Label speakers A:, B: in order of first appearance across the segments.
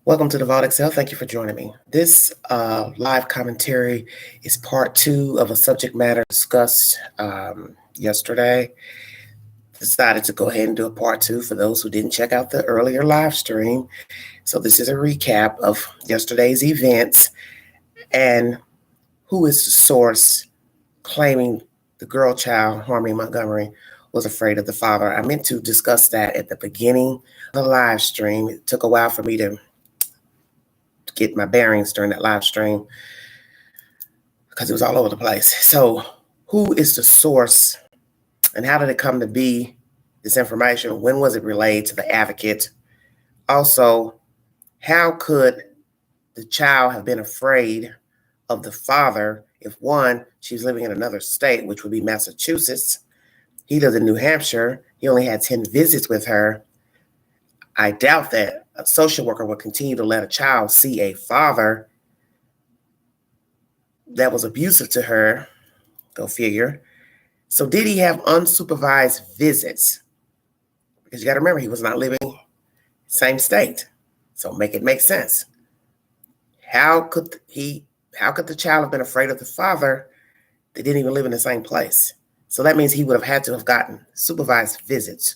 A: Welcome to the Vault Excel. Thank you for joining me. This live commentary is part two of a subject matter discussed yesterday. Decided to go ahead and do a part two for those who didn't check out the earlier live stream. So this is a recap of yesterday's events and who is the source claiming the girl child, Harmony Montgomery, was afraid of the father. I meant to discuss that at the beginning of the live stream. It took a while for me to get my bearings during that live stream because it was all over the place. So who is the source and how did it come to be, this information? When was it relayed to the advocate? Also, how could the child have been afraid of the father if, one, she's living in another state, which would be Massachusetts. He lives in New Hampshire. He only had 10 visits with her. I doubt that a social worker would continue to let a child see a father that was abusive to her. Go figure. So did he have unsupervised visits? Because you got to remember, he was not living in the same state. So make it make sense. How could the child have been afraid of the father? They didn't even live in the same place. So that means he would have had to have gotten supervised visits.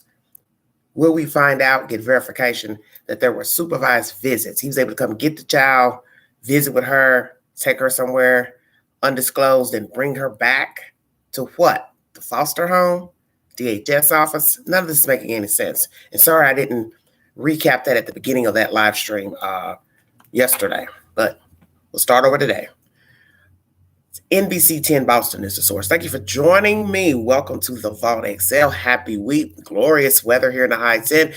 A: Will we find out, get verification that there were supervised visits? He was able to come get the child, visit with her, take her somewhere undisclosed, and bring her back to what? The foster home? DHS office? None of this is making any sense. And sorry I didn't recap that at the beginning of that live stream yesterday, but we'll start over today. NBC 10 Boston is the source. Thank you for joining me. Welcome to the Vault Excel. Happy week. Glorious weather here in the Heights. And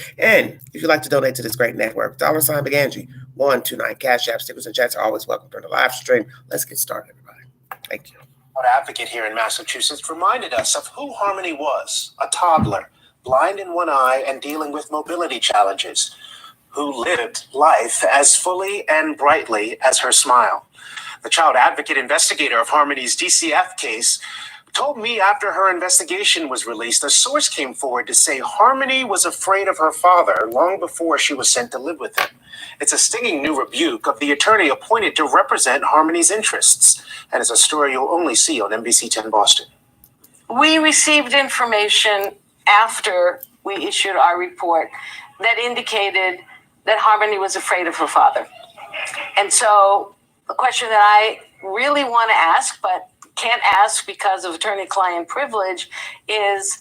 A: if you'd like to donate to this great network, $ Big Angie, 129 Cash App, stickers and chats are always welcome during the live stream. Let's get started, everybody. Thank you.
B: An advocate here in Massachusetts reminded us of who Harmony was, a toddler, blind in one eye and dealing with mobility challenges, who lived life as fully and brightly as her smile. The child advocate investigator of Harmony's DCF case told me after her investigation was released, a source came forward to say Harmony was afraid of her father long before she was sent to live with him. It's a stinging new rebuke of the attorney appointed to represent Harmony's interests, and it's a story you'll only see on NBC 10 Boston.
C: We received information after we issued our report that indicated that Harmony was afraid of her father. And so the question that I really want to ask, but can't ask because of attorney-client privilege, is,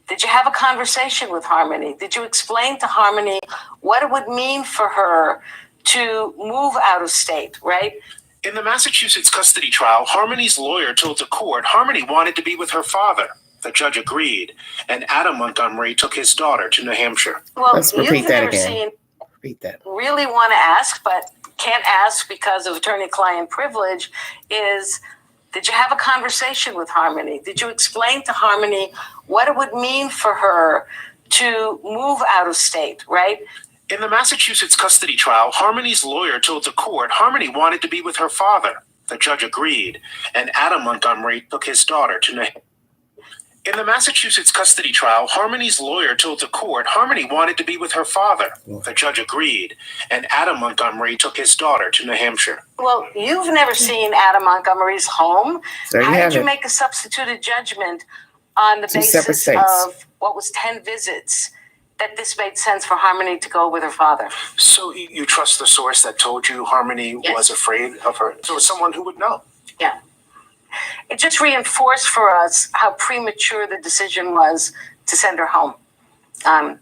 C: did you have a conversation with Harmony? Did you explain to Harmony what it would mean for her to move out of state, right?
B: In the Massachusetts custody trial, Harmony's lawyer told the court Harmony wanted to be with her father. The judge agreed, and Adam Montgomery took his daughter to New Hampshire.
C: Well,
A: Let's repeat that again. Repeat that.
C: Really want to ask, but can't ask because of attorney-client privilege, is, did you have a conversation with Harmony? Did you explain to Harmony what it would mean for her to move out of state, right?
B: In the Massachusetts custody trial, Harmony's lawyer told the court Harmony wanted to be with her father. The judge agreed, and Adam Montgomery took his daughter to New Hampshire. In the Massachusetts custody trial, Harmony's lawyer told the court Harmony wanted to be with her father. The judge agreed, and Adam Montgomery took his daughter to New Hampshire.
C: Well, you've never seen Adam Montgomery's home.
A: There
C: How
A: you have
C: did you
A: it.
C: make a substituted judgment on the
A: Two separate
C: basis
A: states.
C: of what was 10 visits that this made sense for Harmony to go with her father?
B: So you trust the source that told you Harmony
C: Yes.
B: was afraid of her? So it's someone who would know.
C: Yeah. It just reinforced for us how premature the decision was to send her home. And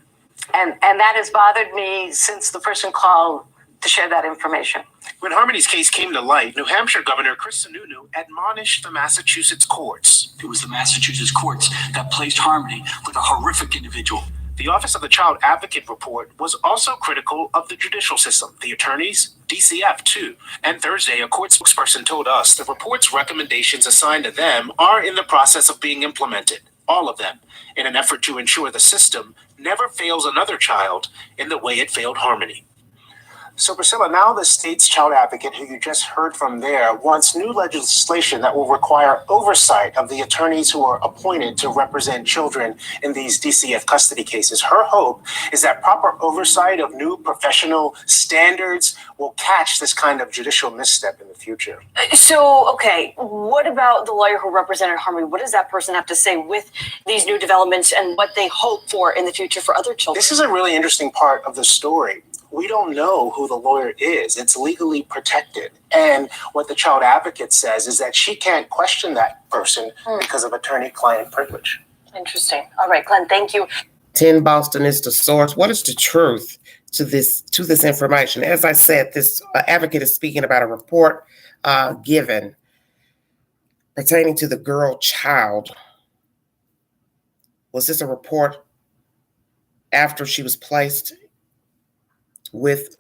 C: that has bothered me since the person called to share that information.
B: When Harmony's case came to light, New Hampshire Governor Chris Sununu admonished the Massachusetts courts.
D: It was the Massachusetts courts that placed Harmony with a horrific individual.
B: The Office of the Child Advocate report was also critical of the judicial system, the attorneys, DCF too. And Thursday, a court spokesperson told us the report's recommendations assigned to them are in the process of being implemented, all of them, in an effort to ensure the system never fails another child in the way it failed Harmony. So, Priscilla, now the state's child advocate, who you just heard from there, wants new legislation that will require oversight of the attorneys who are appointed to represent children in these DCF custody cases. Her hope is that proper oversight of new professional standards will catch this kind of judicial misstep in the future.
E: So, okay, what about the lawyer who represented Harmony? What does that person have to say with these new developments and what they hope for in the future for other children?
B: This is a really interesting part of the story. We don't know who the lawyer is. It's legally protected. And what the child advocate says is that she can't question that person because of attorney-client privilege.
E: Interesting. All right, Glenn, thank you.
A: 10 Boston is the source. What is the truth to this information? As I said, this advocate is speaking about a report given pertaining to the girl child. Was this a report after she was placed with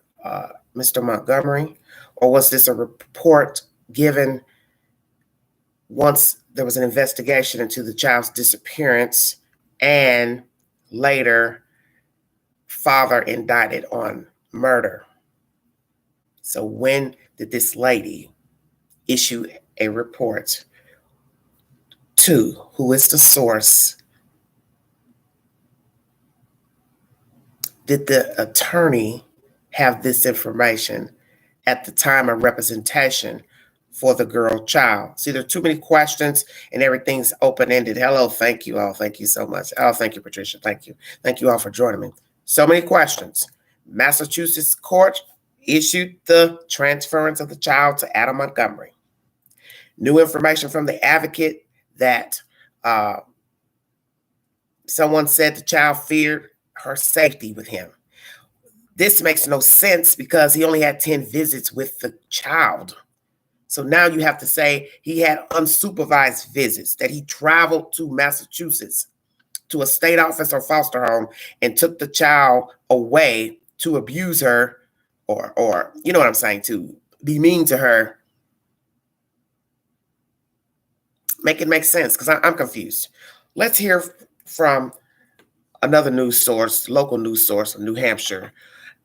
A: Mr. Montgomery, or was this a report given once there was an investigation into the child's disappearance and later father indicted on murder? So when did this lady issue a report to who is the source? Did the attorney have this information at the time of representation for the girl child? See, there are too many questions and everything's open-ended. Hello, thank you all. Thank you so much. Oh, thank you, Patricia. Thank you. Thank you all for joining me. So many questions. Massachusetts court issued the transference of the child to Adam Montgomery. New information from the advocate that someone said the child feared her safety with him. This makes no sense because he only had 10 visits with the child. So now you have to say he had unsupervised visits, that he traveled to Massachusetts to a state office or foster home and took the child away to abuse her or you know what I'm saying, to be mean to her. Make it make sense, because I'm confused. Let's hear from another news source, local news source in New Hampshire.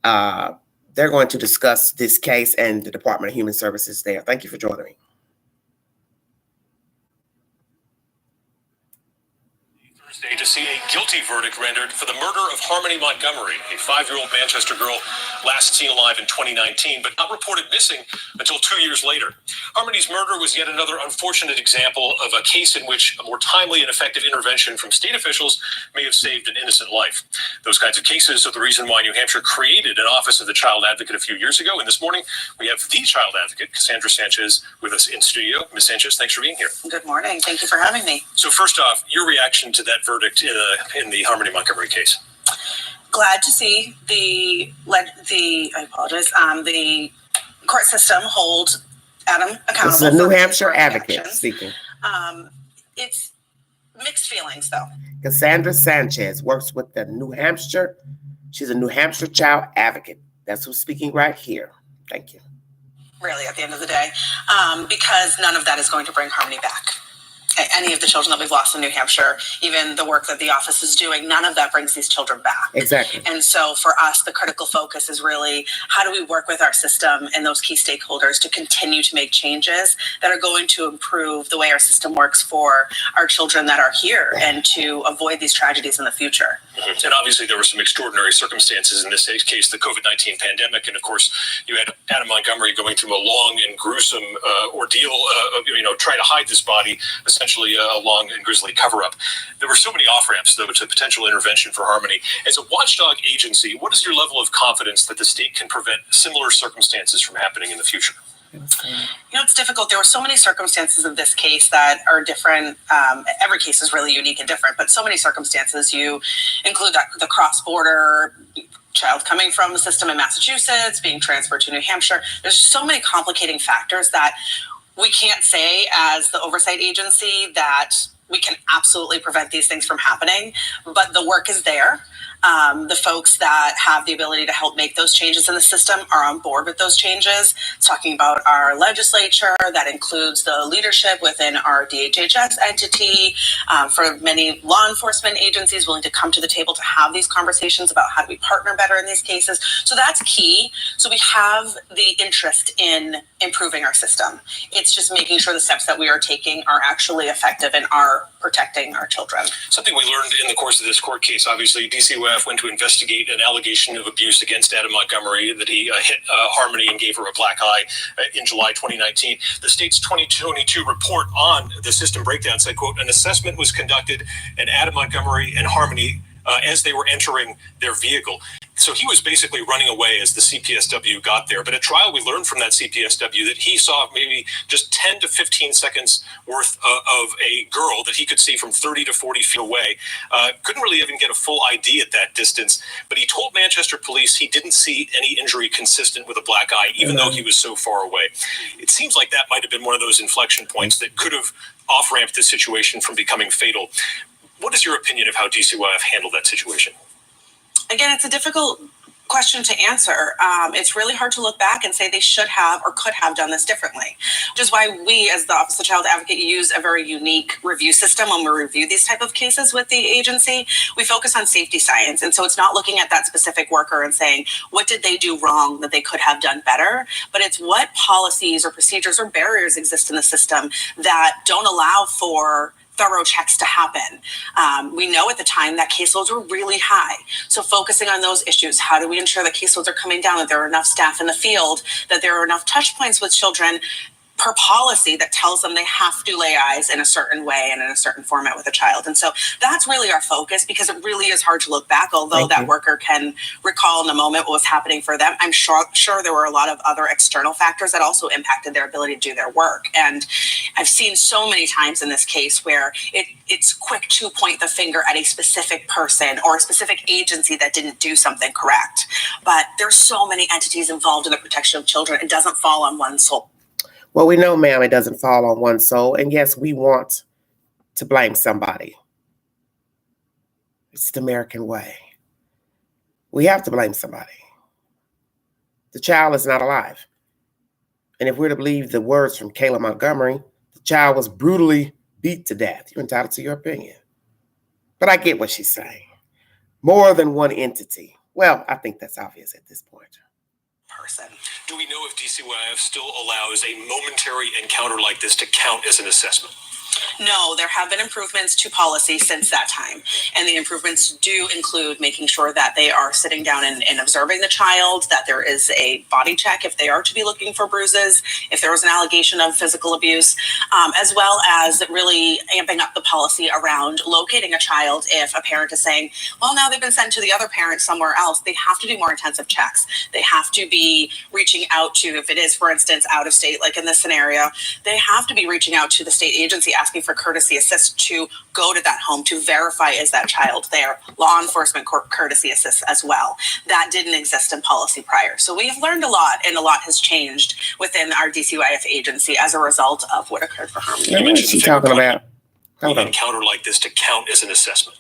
A: They're going to discuss this case and the Department of Human Services there. Thank you for joining me.
F: Thursday to see a guilty verdict rendered for the murder of Harmony Montgomery, a 5-year-old Manchester girl last seen alive in 2019, but not reported missing until 2 years later. Harmony's murder was yet another unfortunate example of a case in which a more timely and effective intervention from state officials may have saved an innocent life. Those kinds of cases are the reason why New Hampshire created an Office of the Child Advocate a few years ago. And this morning, we have the Child Advocate, Cassandra Sanchez, with us in studio. Ms. Sanchez, thanks for being here.
G: Good morning. Thank you for having me.
F: So first off, your reaction to that verdict in the Harmony Montgomery case?
G: Glad to see the court system hold Adam accountable.
A: This is a New Hampshire advocate speaking.
G: It's mixed feelings, though.
A: Cassandra Sanchez works with the New Hampshire. She's a New Hampshire child advocate. That's who's speaking right here. Thank you.
G: Really, at the end of the day, because none of that is going to bring Harmony back. Any of the children that we've lost in New Hampshire, even the work that the office is doing, none of that brings these children back.
A: Exactly.
G: And so for us, the critical focus is really how do we work with our system and those key stakeholders to continue to make changes that are going to improve the way our system works for our children that are here and to avoid these tragedies in the future.
F: Mm-hmm. And obviously there were some extraordinary circumstances in this case, the COVID-19 pandemic. And of course, you had Adam Montgomery going through a long and gruesome ordeal, trying to hide this body, essentially a long and grisly cover-up. There were so many off-ramps, though, to potential intervention for Harmony. As a watchdog agency, what is your level of confidence that the state can prevent similar circumstances from happening in the future?
G: It's difficult. There were so many circumstances in this case that are different. Every case is really unique and different, but so many circumstances. You include the cross-border child coming from the system in Massachusetts, being transferred to New Hampshire. There's so many complicating factors that we can't say as the oversight agency that we can absolutely prevent these things from happening, but the work is there. The folks that have the ability to help make those changes in the system are on board with those changes. It's talking about our legislature. That includes the leadership within our DHHS entity, for many law enforcement agencies willing to come to the table to have these conversations about how do we partner better in these cases. So that's key. So we have the interest in improving our system. It's just making sure the steps that we are taking are actually effective and are protecting our children.
F: Something we learned in the course of this court case, obviously, DCYF went to investigate an allegation of abuse against Adam Montgomery, that he hit Harmony and gave her a black eye in July 2019. The state's 2022 report on the system breakdown said, quote, an assessment was conducted and Adam Montgomery and Harmony as they were entering their vehicle. So he was basically running away as the CPSW got there. But at trial, we learned from that CPSW that he saw maybe just 10 to 15 seconds worth of a girl that he could see from 30 to 40 feet away. Couldn't really even get a full ID at that distance. But he told Manchester police he didn't see any injury consistent with a black eye, even though he was so far away. It seems like that might have been one of those inflection points that could have off-ramped this situation from becoming fatal. What is your opinion of how DCYF handled that situation?
G: Again, it's a difficult question to answer. It's really hard to look back and say they should have or could have done this differently, which is why we, as the Office of Child Advocate, use a very unique review system when we review these type of cases with the agency. We focus on safety science. And so it's not looking at that specific worker and saying, what did they do wrong that they could have done better? But it's what policies or procedures or barriers exist in the system that don't allow for thorough checks to happen. We know at the time that caseloads were really high. So focusing on those issues, how do we ensure that caseloads are coming down, that there are enough staff in the field, that there are enough touch points with children per policy that tells them they have to lay eyes in a certain way and in a certain format with a child. And so that's really our focus, because it really is hard to look back, although that worker can recall in the moment what was happening for them. I'm sure there were a lot of other external factors that also impacted their ability to do their work. And I've seen so many times in this case where it's quick to point the finger at a specific person or a specific agency that didn't do something correct. But there's so many entities involved in the protection of children. It doesn't fall on one soul.
A: Well, we know, ma'am, it doesn't fall on one soul. And yes, we want to blame somebody. It's the American way. We have to blame somebody. The child is not alive. And if we're to believe the words from Kayla Montgomery, the child was brutally beat to death. You're entitled to your opinion. But I get what she's saying. More than one entity. Well, I think that's obvious at this point.
G: Person.
F: Do we know if DCYF still allows a momentary encounter like this to count as an assessment?
G: No, there have been improvements to policy since that time. And the improvements do include making sure that they are sitting down and observing the child, that there is a body check if they are to be looking for bruises, if there was an allegation of physical abuse, as well as really amping up the policy around locating a child if a parent is saying, well, now they've been sent to the other parent somewhere else. They have to do more intensive checks. They have to be reaching out to, if it is, for instance, out of state, like in this scenario, they have to be reaching out to the state agency asking for courtesy assist to go to that home to verify is that child there. Law enforcement courtesy assist as well. That didn't exist in policy prior. So we've learned a lot, and a lot has changed within our DCYF agency as a result of what occurred for Harmony.
A: What is she talking about?
F: An encounter like this to count as an assessment?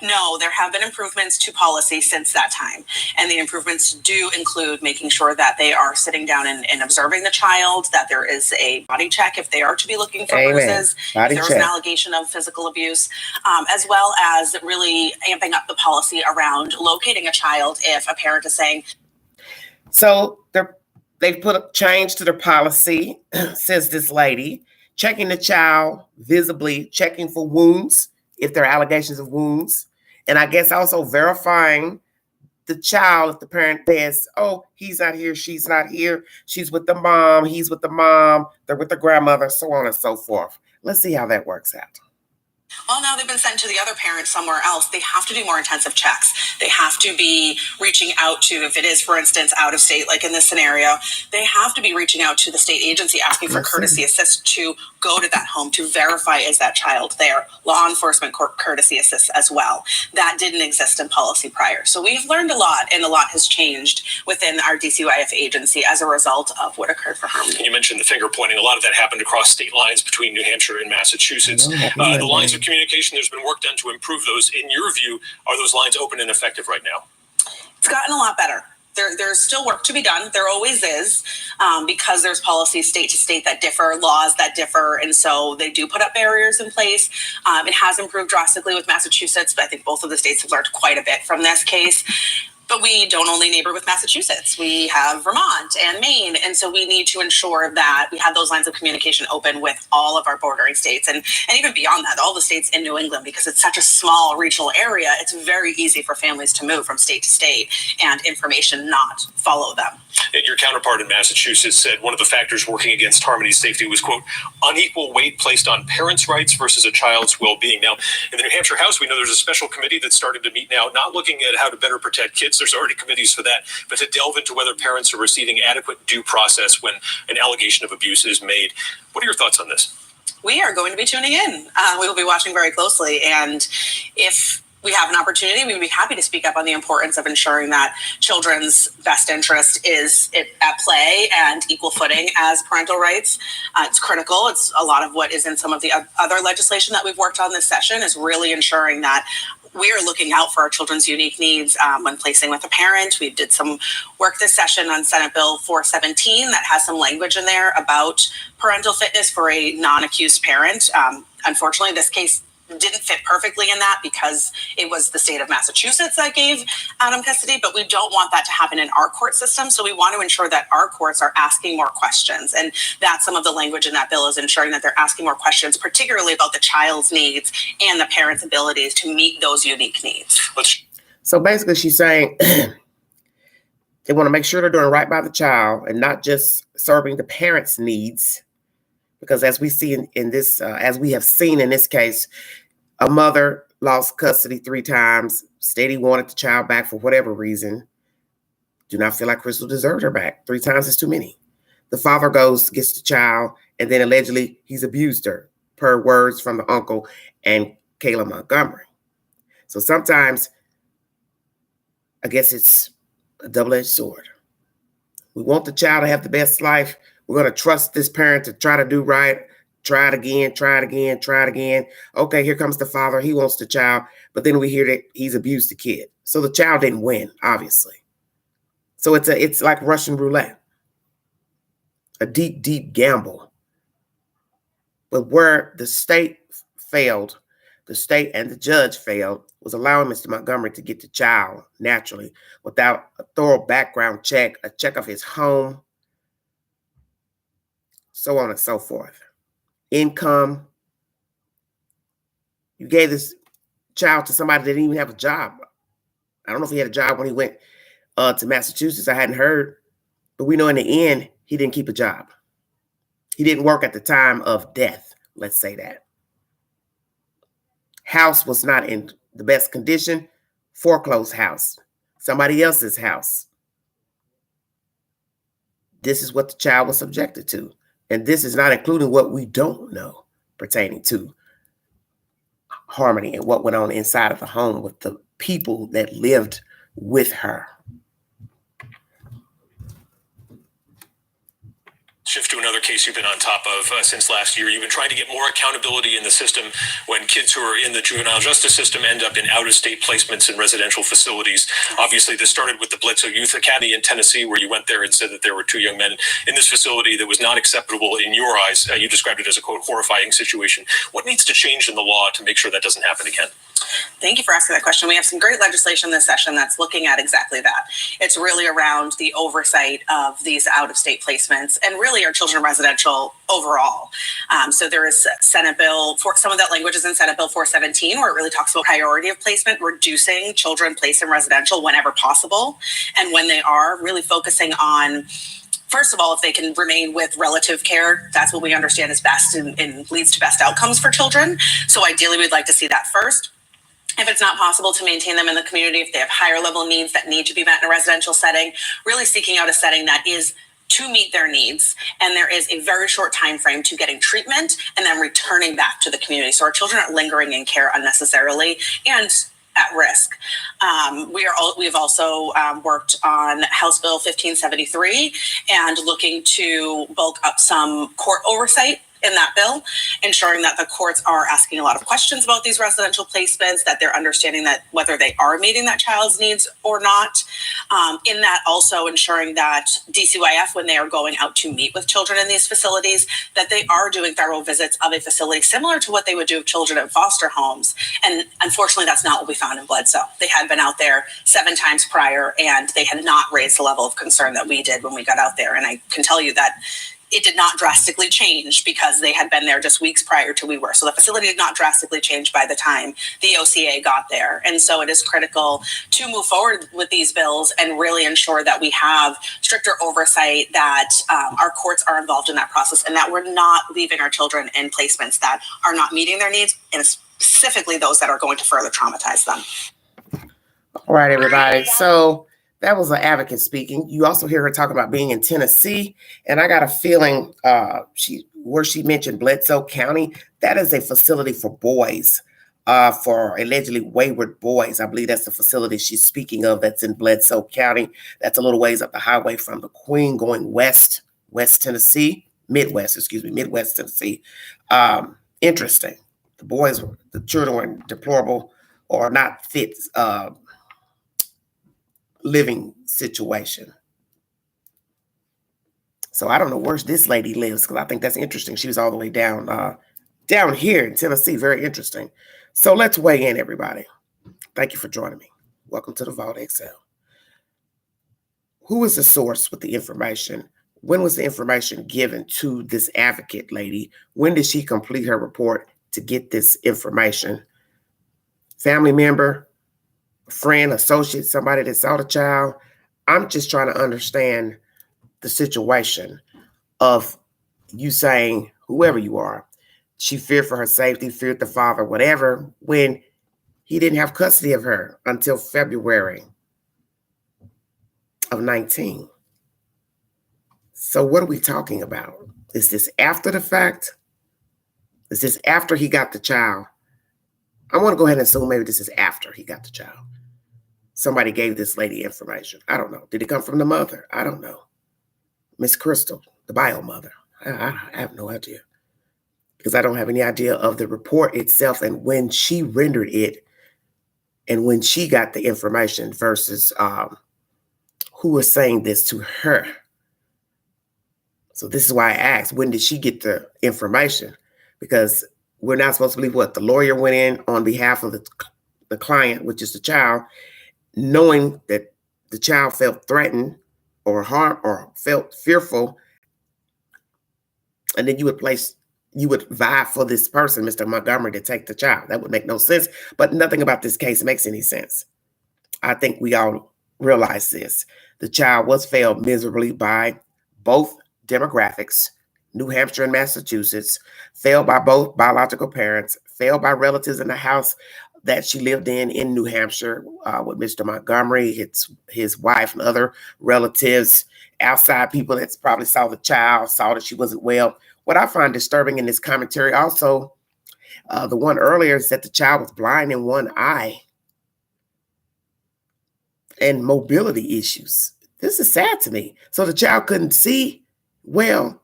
G: No, there have been improvements to policy since that time. And the improvements do include making sure that they are sitting down and observing the child, that there is a body check if they are to be looking for bruises, if there was an allegation of physical abuse, as well as really amping up the policy around locating a child if a parent is saying.
A: So they've put a change to their policy, says this lady, checking the child visibly, checking for wounds, if there are allegations of wounds, and I guess also verifying the child if the parent says, oh, he's not here, she's not here, she's with the mom, he's with the mom, they're with the grandmother, so on and so forth. Let's see how that works out.
G: Well, now they've been sent to the other parent somewhere else. They have to do more intensive checks. They have to be reaching out to, if it is, for instance, out of state, like in this scenario, they have to be reaching out to the state agency asking for courtesy assist to go to that home to verify is that child there. Law enforcement courtesy assist as well. That didn't exist in policy prior. So we've learned a lot, and a lot has changed within our DCYF agency as a result of what occurred for Harmony.
F: You mentioned the finger pointing. A lot of that happened across state lines between New Hampshire and Massachusetts. The lines are communication. There's been work done to improve those. In your view, are those lines open and effective right now?
G: It's gotten a lot better. There's still work to be done. There always is, because there's policies state to state that differ, laws that differ, and so they do put up barriers in place. It has improved drastically with Massachusetts, but I think both of the states have learned quite a bit from this case. But we don't only neighbor with Massachusetts. We have Vermont and Maine. And so we need to ensure that we have those lines of communication open with all of our bordering states and even beyond that, all the states in New England, because it's such a small regional area. It's very easy for families to move from state to state and information not follow them.
F: And your counterpart in Massachusetts said one of the factors working against Harmony's safety was, quote, unequal weight placed on parents' rights versus a child's well-being. Now, in the New Hampshire House, we know there's a special committee that's started to meet now, not looking at how to better protect kids. There's already committees for that, but to delve into whether parents are receiving adequate due process when an allegation of abuse is made. What are your thoughts on this?
G: We are going to be tuning in. We will be watching very closely. And if we have an opportunity, we would be happy to speak up on the importance of ensuring that children's best interest is at play and equal footing as parental rights. It's critical. It's a lot of what is in some of the other legislation that we've worked on this session is really ensuring that we are looking out for our children's unique needs when placing with a parent. We did some work this session on Senate Bill 417 that has some language in there about parental fitness for a non-accused parent. Unfortunately, this case didn't fit perfectly in that because it was the state of Massachusetts that gave Adam custody, but we don't want that to happen in our court system. So we want to ensure that our courts are asking more questions. And that's some of the language in that bill is ensuring that they're asking more questions, particularly about the child's needs and the parent's abilities to meet those unique needs.
A: So basically she's saying they want to make sure they're doing right by the child and not just serving the parent's needs. Because as we see in this, as we have seen in this case, a mother lost custody 3 times, stated he wanted the child back for whatever reason. Do not feel like Crystal deserved her back. 3 times is too many. The father goes, gets the child, and then allegedly he's abused her, per words from the uncle and Kayla Montgomery. So sometimes, I guess it's a double-edged sword. We want the child to have the best life. We're going to trust this parent to try to do right. Try it again, try it again, try it again. Okay, here comes the father. He wants the child. But then we hear that he's abused the kid. So the child didn't win, obviously. So it's like Russian roulette. A deep, deep gamble. But where the state failed, the state and the judge failed, was allowing Mr. Montgomery to get the child naturally without a thorough background check, a check of his home, so on and so forth. Income. You gave this child to somebody that didn't even have a job. I don't know if he had a job when he went to Massachusetts. I hadn't heard. But we know in the end, he didn't keep a job. He didn't work at the time of death. Let's say that. House was not in the best condition. Foreclosed house. Somebody else's house. This is what the child was subjected to. And this is not including what we don't know pertaining to Harmony and what went on inside of the home with the people that lived with her.
F: Shift to another case you've been on top of since last year. You've been trying to get more accountability in the system when kids who are in the juvenile justice system end up in out-of-state placements in residential facilities. Obviously, this started with the Blitzo Youth Academy in Tennessee, where you went there and said that there were 2 young men in this facility that was not acceptable in your eyes. You described it as a, quote, horrifying situation. What needs to change in the law to make sure that doesn't happen again?
G: Thank you for asking that question. We have some great legislation this session that's looking at exactly that. It's really around the oversight of these out-of-state placements and really our children residential overall. So there is Senate Bill, some of that language is in Senate Bill 417, where it really talks about priority of placement, reducing children placed in residential whenever possible. And when they are, really focusing on, first of all, if they can remain with relative care, that's what we understand is best and leads to best outcomes for children. So ideally, we'd like to see that first. If it's not possible to maintain them in the community, if they have higher level needs that need to be met in a residential setting, really seeking out a setting that is to meet their needs. And there is a very short time frame to getting treatment and then returning back to the community. So our children aren't lingering in care unnecessarily and at risk. We've also worked on House Bill 1573 and looking to bulk up some court oversight in that bill, ensuring that the courts are asking a lot of questions about these residential placements, that they're understanding that whether they are meeting that child's needs or not. In that, also ensuring that DCYF, when they are going out to meet with children in these facilities, that they are doing thorough visits of a facility similar to what they would do with children in foster homes. And unfortunately, that's not what we found in Bledsoe. They had been out there 7 times prior, and they had not raised the level of concern that we did when we got out there. And I can tell you that it did not drastically change because they had been there just weeks prior to we were. So the facility did not drastically change by the time the OCA got there. And so it is critical to move forward with these bills and really ensure that we have stricter oversight, that our courts are involved in that process, and that we're not leaving our children in placements that are not meeting their needs, and specifically those that are going to further traumatize them.
A: All right, everybody. So that was an advocate speaking. You also hear her talking about being in Tennessee, and I got a feeling she mentioned Bledsoe County. That is a facility for boys, for allegedly wayward boys. I believe that's the facility she's speaking of. That's in Bledsoe County. That's a little ways up the highway from the Queen, going Midwest Tennessee. Interesting. The children were in deplorable or not fit living situation. So I don't know where this lady lives, because I think that's interesting. She was all the way down here in Tennessee. Very interesting. So let's weigh in, everybody. Thank you for joining me. Welcome to the Vault XL. Who is the source with the information? When was the information given to this advocate lady? When did she complete her report to get this information? Family member, friend, associate, somebody that saw the child? I'm just trying to understand the situation of you saying, whoever you are, she feared for her safety, feared the father, whatever, when he didn't have custody of her until February of 19. So what are we talking about? Is this after the fact? Is this after he got the child? I want to go ahead and assume maybe this is after he got the child. Somebody gave this lady information. I don't know. Did it come from the mother? I don't know. Miss Crystal, the bio mother. I have no idea, because I don't have any idea of the report itself and when she rendered it and when she got the information versus who was saying this to her. So this is why I asked, when did she get the information? Because we're not supposed to believe what the lawyer went in on behalf of the client, which is the child, knowing that the child felt threatened or harmed or felt fearful, and then you would vie for this person, Mr. Montgomery, to take the child. That would make no sense, but nothing about this case makes any sense. I think we all realize this. The child was failed miserably by both demographics, New Hampshire and Massachusetts, failed by both biological parents, failed by relatives in the house that she lived in New Hampshire with Mr. Montgomery, his wife and other relatives, outside people that probably saw the child, saw that she wasn't well. What I find disturbing in this commentary also, the one earlier, is that the child was blind in one eye and mobility issues. This is sad to me. So the child couldn't see well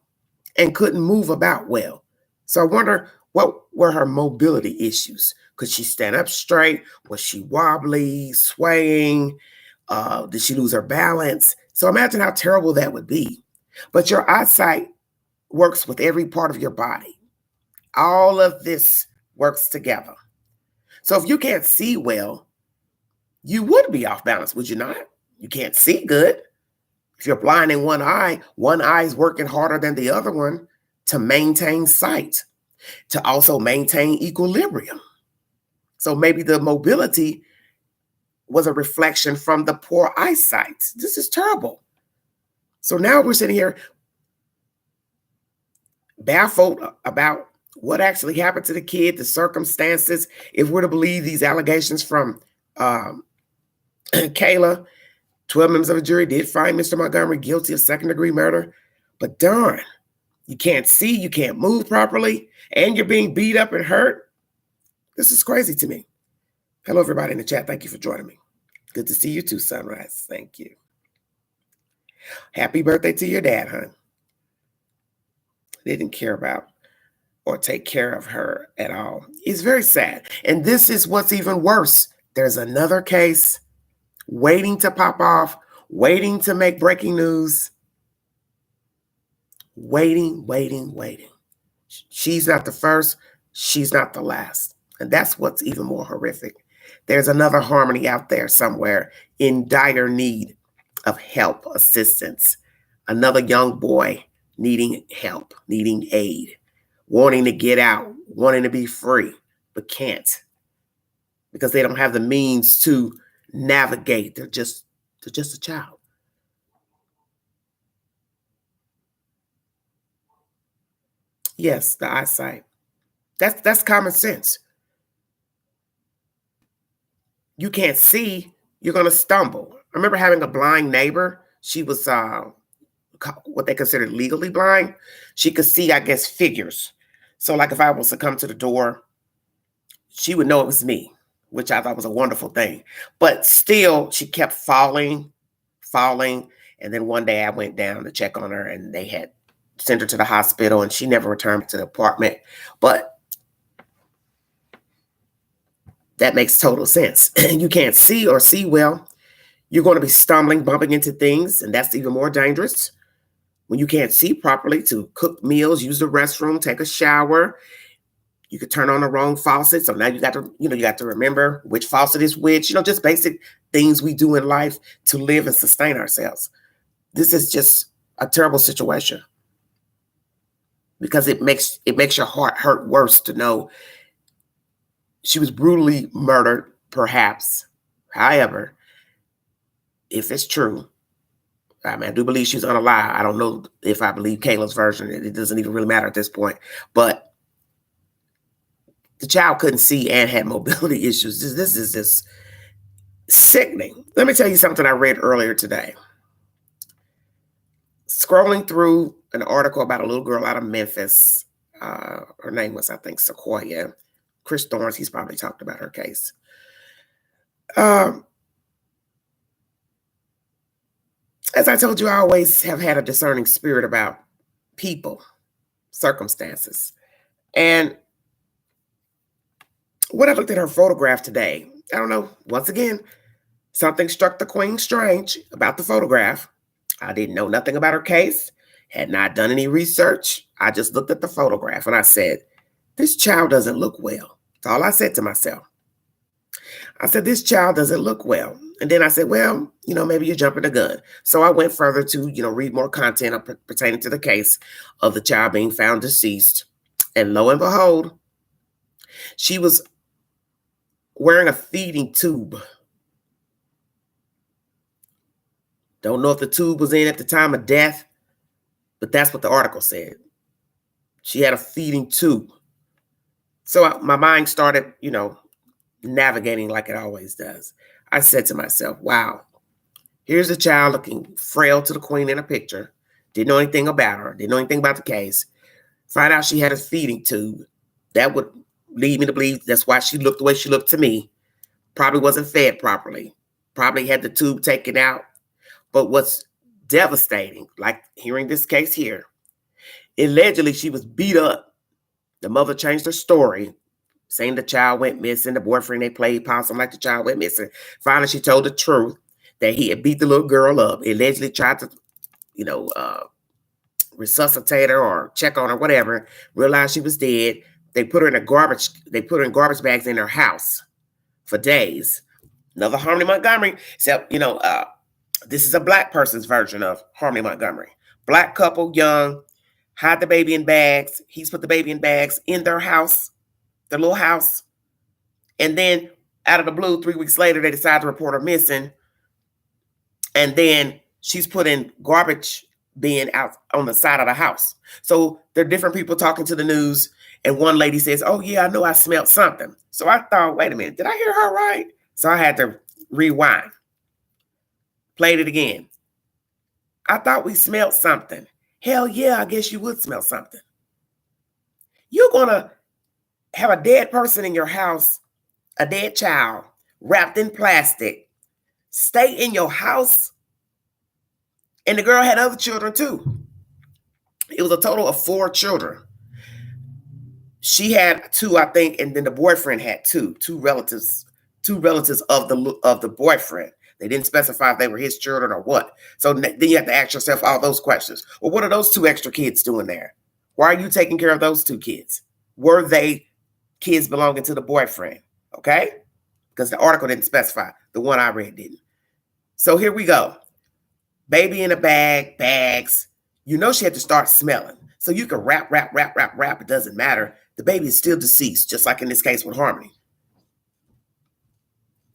A: and couldn't move about well. So I wonder, what were her mobility issues? Could she stand up straight? Was she wobbly, swaying? Did she lose her balance? So imagine how terrible that would be. But your eyesight works with every part of your body. All of this works together. So if you can't see well, you would be off balance, would you not? You can't see good. If you're blind in one eye is working harder than the other one to maintain sight, to also maintain equilibrium. So maybe the mobility was a reflection from the poor eyesight. This is terrible. So now we're sitting here baffled about what actually happened to the kid, the circumstances. If we're to believe these allegations from Kayla, 12 members of the jury did find Mr. Montgomery guilty of second-degree murder. But darn, you can't see, you can't move properly, and you're being beat up and hurt. This is crazy to me. Hello, everybody in the chat. Thank you for joining me. Good to see you too, Sunrise. Thank you. Happy birthday to your dad, hon. They didn't care about or take care of her at all. It's very sad. And this is what's even worse. There's another case waiting to pop off, waiting to make breaking news. Waiting. She's not the first. She's not the last. And that's what's even more horrific. There's another Harmony out there somewhere in dire need of help, assistance. Another young boy needing help, needing aid, wanting to get out, wanting to be free, but can't because they don't have the means to navigate. They're just a child. Yes, the eyesight. That's common sense. You can't see, you're going to stumble. I remember having a blind neighbor. She was what they considered legally blind. She could see, I guess, figures. So like if I was to come to the door, she would know it was me, which I thought was a wonderful thing. But still, she kept falling. And then one day I went down to check on her and they had sent her to the hospital and she never returned to the apartment. But that makes total sense. You can't see or see well. You're going to be stumbling, bumping into things, and that's even more dangerous. When you can't see properly to cook meals, use the restroom, take a shower, you could turn on the wrong faucet. So now you got to remember which faucet is which, just basic things we do in life to live and sustain ourselves. This is just a terrible situation because it makes your heart hurt worse to know she was brutally murdered, perhaps. However, if it's true, I do believe she's unalive. I don't know if I believe Kayla's version. It doesn't even really matter at this point. But the child couldn't see and had mobility issues. This is just sickening. Let me tell you something I read earlier today. Scrolling through an article about a little girl out of Memphis. Her name was, I think, Sequoia. Chris Thorns, he's probably talked about her case. As I told you, I always have had a discerning spirit about people, circumstances. And when I looked at her photograph today, I don't know, once again, something struck the queen strange about the photograph. I didn't know nothing about her case, had not done any research. I just looked at the photograph and I said, this child doesn't look well. That's all I said to myself. I said, this child doesn't look well. And then I said, well, maybe you're jumping the gun. So I went further to, read more content pertaining to the case of the child being found deceased. And lo and behold, she was wearing a feeding tube. Don't know if the tube was in at the time of death, but that's what the article said. She had a feeding tube. So my mind started, navigating like it always does. I said to myself, wow, here's a child looking frail to the queen in a picture. Didn't know anything about her. Didn't know anything about the case. Find out she had a feeding tube. That would lead me to believe that's why she looked the way she looked to me. Probably wasn't fed properly. Probably had the tube taken out. But what's devastating, like hearing this case here, allegedly she was beat up. The mother changed her story, saying the child went missing. The boyfriend they played possum like the child went missing. Finally, she told the truth that he had beat the little girl up. He allegedly tried to, resuscitate her or check on her, whatever. Realized she was dead. They put her in garbage bags in her house for days. Another Harmony Montgomery, except, this is a Black person's version of Harmony Montgomery. Black couple, young, hide the baby in bags. He's put the baby in bags in their house, their little house. And then out of the blue, 3 weeks later, they decide to report her missing. And then she's put in garbage bin out on the side of the house. So there are different people talking to the news. And one lady says, oh, yeah, I know I smelled something. So I thought, wait a minute, did I hear her right? So I had to rewind. Played it again. I thought we smelled something. Hell yeah, I guess you would smell something. You're going to have a dead person in your house, a dead child, wrapped in plastic, stay in your house. And the girl had other children too. It was a total of 4 children. She had two, I think, and then the boyfriend had two relatives of the boyfriend. They didn't specify if they were his children or what. So then you have to ask yourself all those questions. Well, what are those two extra kids doing there? Why are you taking care of those two kids? Were they kids belonging to the boyfriend? Okay? Because the article didn't specify. The one I read didn't. So here we go. Baby in a bag, bags. You know she had to start smelling. So you can wrap. It doesn't matter. The baby is still deceased, just like in this case with Harmony.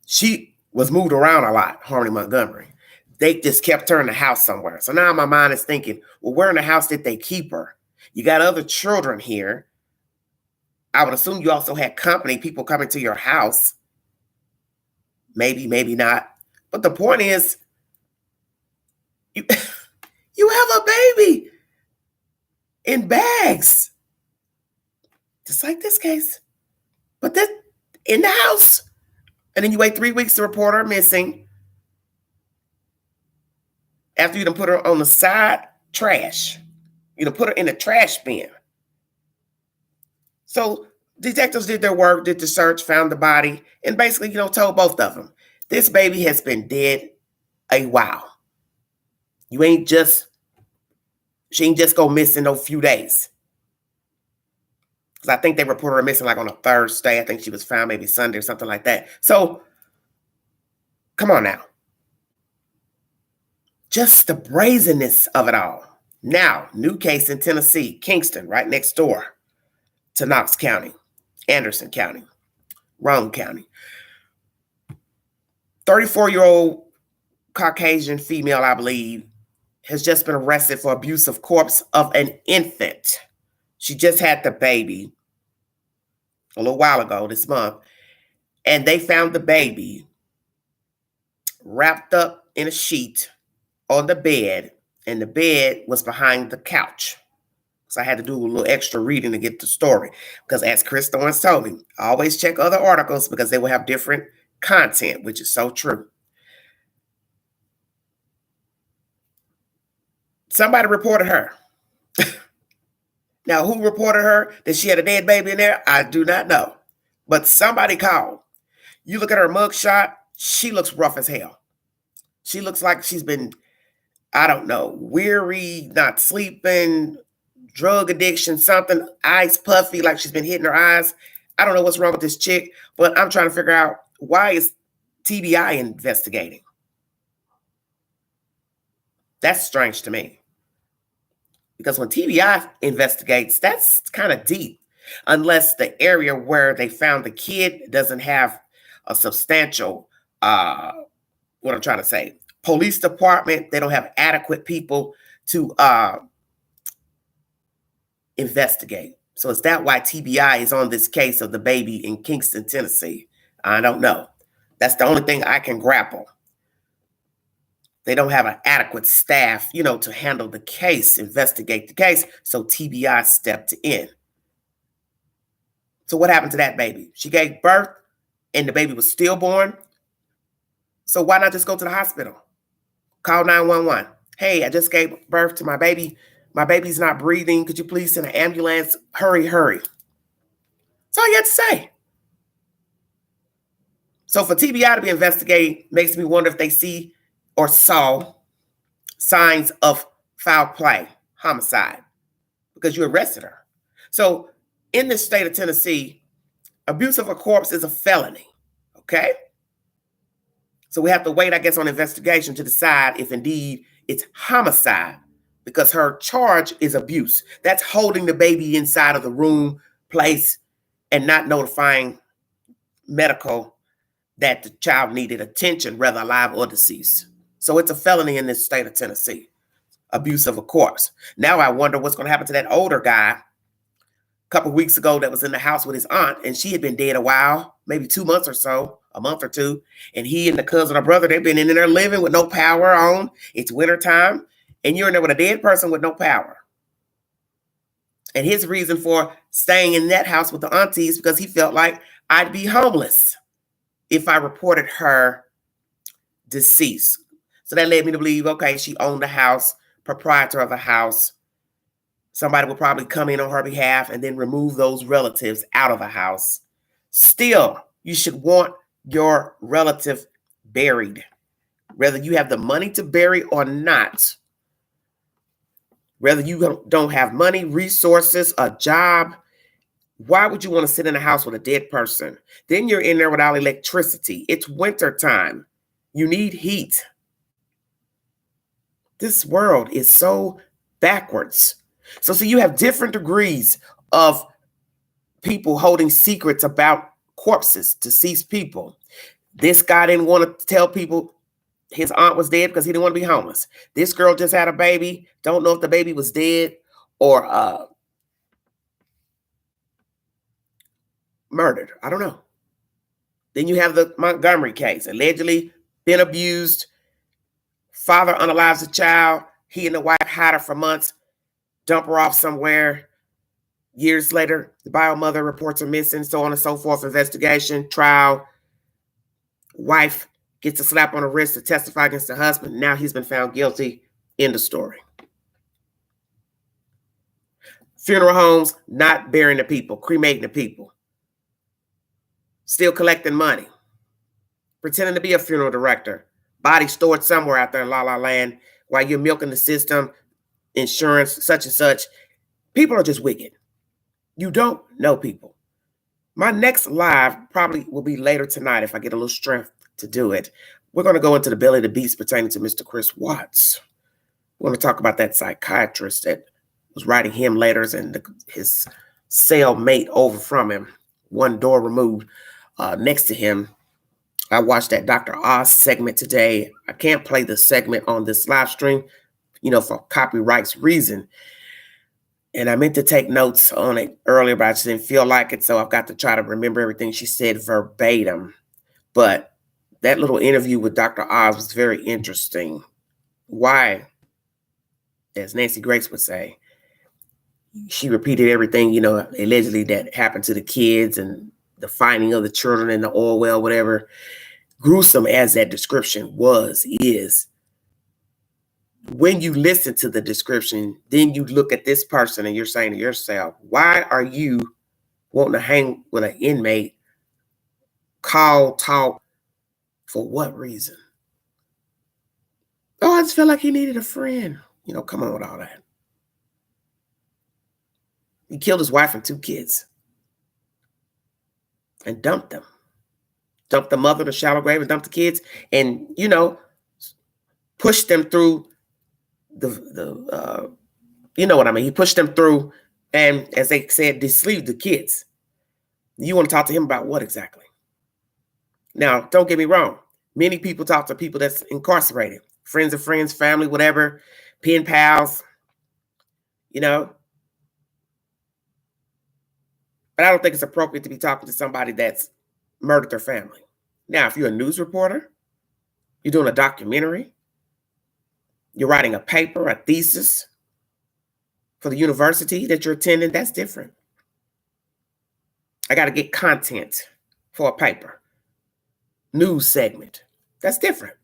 A: She was moved around a lot, Harmony Montgomery. They just kept her in the house somewhere. So now my mind is thinking, well, where in the house did they keep her? You got other children here. I would assume you also had company, people coming to your house. Maybe, maybe not. But the point is, you have a baby in bags. Just like this case. But then in the house. And then you wait 3 weeks to report her missing. After you done put her on the side trash. You done put her in the trash bin. So detectives did their work, did the search, found the body, and basically, told both of them, this baby has been dead a while. She ain't just go missing a few days. Because I think they reported her missing like on a Thursday. I think she was found maybe Sunday or something like that. So, come on now. Just the brazenness of it all. Now, new case in Tennessee, Kingston, right next door to Knox County, Anderson County, Roane County. 34-year-old Caucasian female, I believe, has just been arrested for abuse of corpse of an infant. She just had the baby a little while ago this month, and they found the baby wrapped up in a sheet on the bed, and the bed was behind the couch. So I had to do a little extra reading to get the story, because as Chris Thorns told me, I always check other articles because they will have different content, which is so true. Somebody reported her. Now, who reported her that she had a dead baby in there? I do not know. But somebody called. You look at her mugshot, she looks rough as hell. She looks like she's been, I don't know, weary, not sleeping, drug addiction, something, eyes puffy, like she's been hitting her eyes. I don't know what's wrong with this chick, but I'm trying to figure out, why is TBI investigating? That's strange to me. Because when TBI investigates, that's kind of deep. Unless the area where they found the kid doesn't have a substantial, what I'm trying to say, police department, they don't have adequate people to investigate. So is that why TBI is on this case of the baby in Kingston, Tennessee? I don't know. That's the only thing I can grapple. They don't have an adequate staff, to handle the case, investigate the case. So TBI stepped in. So what happened to that baby? She gave birth and the baby was stillborn. So why not just go to the hospital? Call 911. Hey, I just gave birth to my baby. My baby's not breathing. Could you please send an ambulance? Hurry, hurry. That's all you had to say. So for TBI to be investigating makes me wonder if they see or saw signs of foul play, homicide, because you arrested her. So in the state of Tennessee, abuse of a corpse is a felony, okay? So we have to wait, I guess, on investigation to decide if indeed it's homicide, because her charge is abuse. That's holding the baby inside of the room, place, and not notifying medical that the child needed attention, whether alive or deceased. So it's a felony in this state of Tennessee, abuse of a corpse. Now I wonder what's going to happen to that older guy a couple of weeks ago that was in the house with his aunt, and she had been dead a while, maybe 2 months or so, a month or two. And he and the cousin or brother, they've been in there living with no power on. It's wintertime, and you're in there with a dead person with no power. And his reason for staying in that house with the aunties, because he felt like I'd be homeless if I reported her deceased. So that led me to believe, okay, she owned the house, proprietor of the house. Somebody will probably come in on her behalf and then remove those relatives out of the house. Still, you should want your relative buried, whether you have the money to bury or not. Whether you don't have money, resources, a job, why would you want to sit in a house with a dead person? Then you're in there without electricity. It's winter time. You need heat. This world is so backwards. So you have different degrees of people holding secrets about corpses, deceased people. This guy didn't want to tell people his aunt was dead because he didn't want to be homeless. This girl just had a baby. Don't know if the baby was dead or murdered. I don't know. Then you have the Montgomery case. Allegedly been abused. Father unalives the child. He and the wife hide her for months. Dump her off somewhere. Years later, the bio mother reports her missing, so on and so forth. Investigation, trial. Wife gets a slap on the wrist to testify against the husband. Now he's been found guilty. End of story. Funeral homes not burying the people, cremating the people. Still collecting money. Pretending to be a funeral director. Body stored somewhere out there in La La Land while you're milking the system, insurance, such and such. People are just wicked. You don't know people. My next live probably will be later tonight if I get a little strength to do it. We're going to go into the belly of the beast pertaining to Mr. Chris Watts. We're going to talk about that psychiatrist that was writing him letters and his cellmate over from him, one door removed next to him. I watched that Dr. Oz segment today. I can't play the segment on this live stream, for copyrights reason. And I meant to take notes on it earlier, but I just didn't feel like it. So I've got to try to remember everything she said verbatim. But that little interview with Dr. Oz was very interesting. Why, as Nancy Grace would say, she repeated everything, allegedly that happened to the kids and the finding of the children in the oil well, whatever. Gruesome as that description is. When you listen to the description, then you look at this person and you're saying to yourself, why are you wanting to hang with an inmate, talk, for what reason? Oh, I just felt like he needed a friend. Come on with all that. He killed his wife and 2 kids and dumped them. Dumped the mother in a shallow grave and dumped the kids and, pushed them through you know what I mean? He pushed them through and, as they said, deceived the kids. You want to talk to him about what exactly? Now, don't get me wrong. Many people talk to people that's incarcerated. Friends of friends, family, whatever, pen pals, But I don't think it's appropriate to be talking to somebody that's murdered their family. Now, if you're a news reporter, you're doing a documentary, you're writing a paper, a thesis for the university that you're attending, that's different. I got to get content for a paper, news segment. That's different.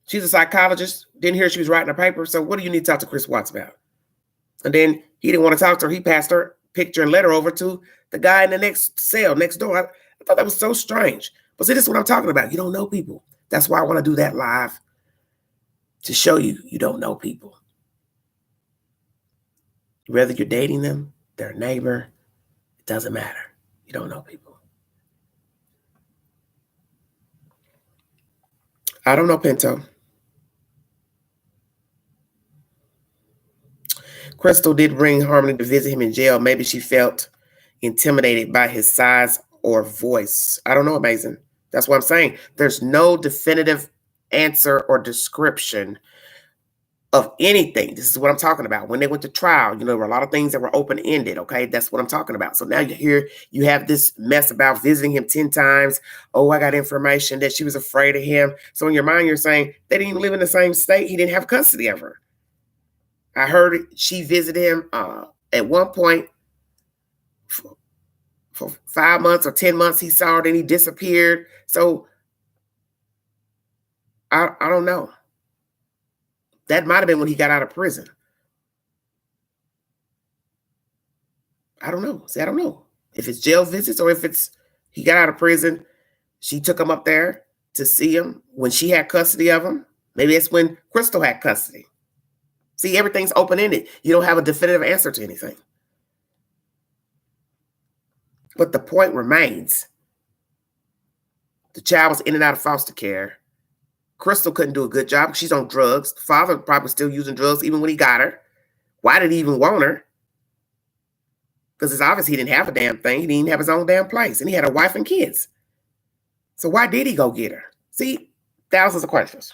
A: She's a psychologist. Didn't hear she was writing a paper. So what do you need to talk to Chris Watts about? And then he didn't want to talk to her. He passed her picture and letter over to the guy in the next cell, next door. I thought that was so strange. But see, this is what I'm talking about. You don't know people. That's why I want to do that live, to show you don't know people. Whether you're dating them, their neighbor, it doesn't matter. You don't know people. I don't know, Pinto. Crystal did bring Harmony to visit him in jail. Maybe she felt intimidated by his size or voice. I don't know, Amazing. That's what I'm saying. There's no definitive answer or description of anything. This is what I'm talking about. When they went to trial, there were a lot of things that were open-ended, okay? That's what I'm talking about. So now you have this mess about visiting him 10 times. Oh, I got information that she was afraid of him. So in your mind, you're saying they didn't even live in the same state. He didn't have custody of her. I heard she visited him at one point for 5 months or 10 months. He saw her, then he disappeared. So I don't know. That might have been when he got out of prison. I don't know. See, I don't know if it's jail visits or if it's he got out of prison. She took him up there to see him when she had custody of him. Maybe it's when Crystal had custody. See, everything's open-ended. You don't have a definitive answer to anything. But the point remains. The child was in and out of foster care. Crystal couldn't do a good job. She's on drugs. The father probably still using drugs even when he got her. Why did he even want her? Because it's obvious he didn't have a damn thing. He didn't have his own damn place. And he had a wife and kids. So why did he go get her? See, thousands of questions.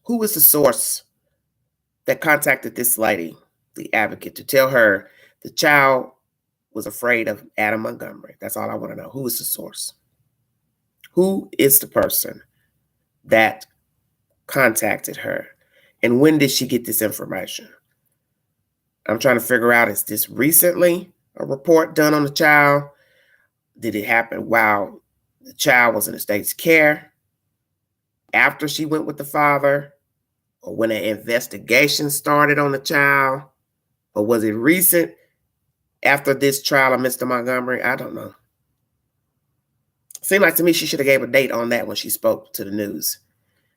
A: Who is the source that contacted this lady, the advocate, to tell her the child was afraid of Adam Montgomery? That's all I want to know. Who is the source? Who is the person that contacted her? And when did she get this information? I'm trying to figure out, is this recently a report done on the child? Did it happen while the child was in the state's care? After she went with the father? Or when an investigation started on the child? Or was it recent after this trial of Mr. Montgomery? I don't know. Seemed like to me she should have gave a date on that when she spoke to the news.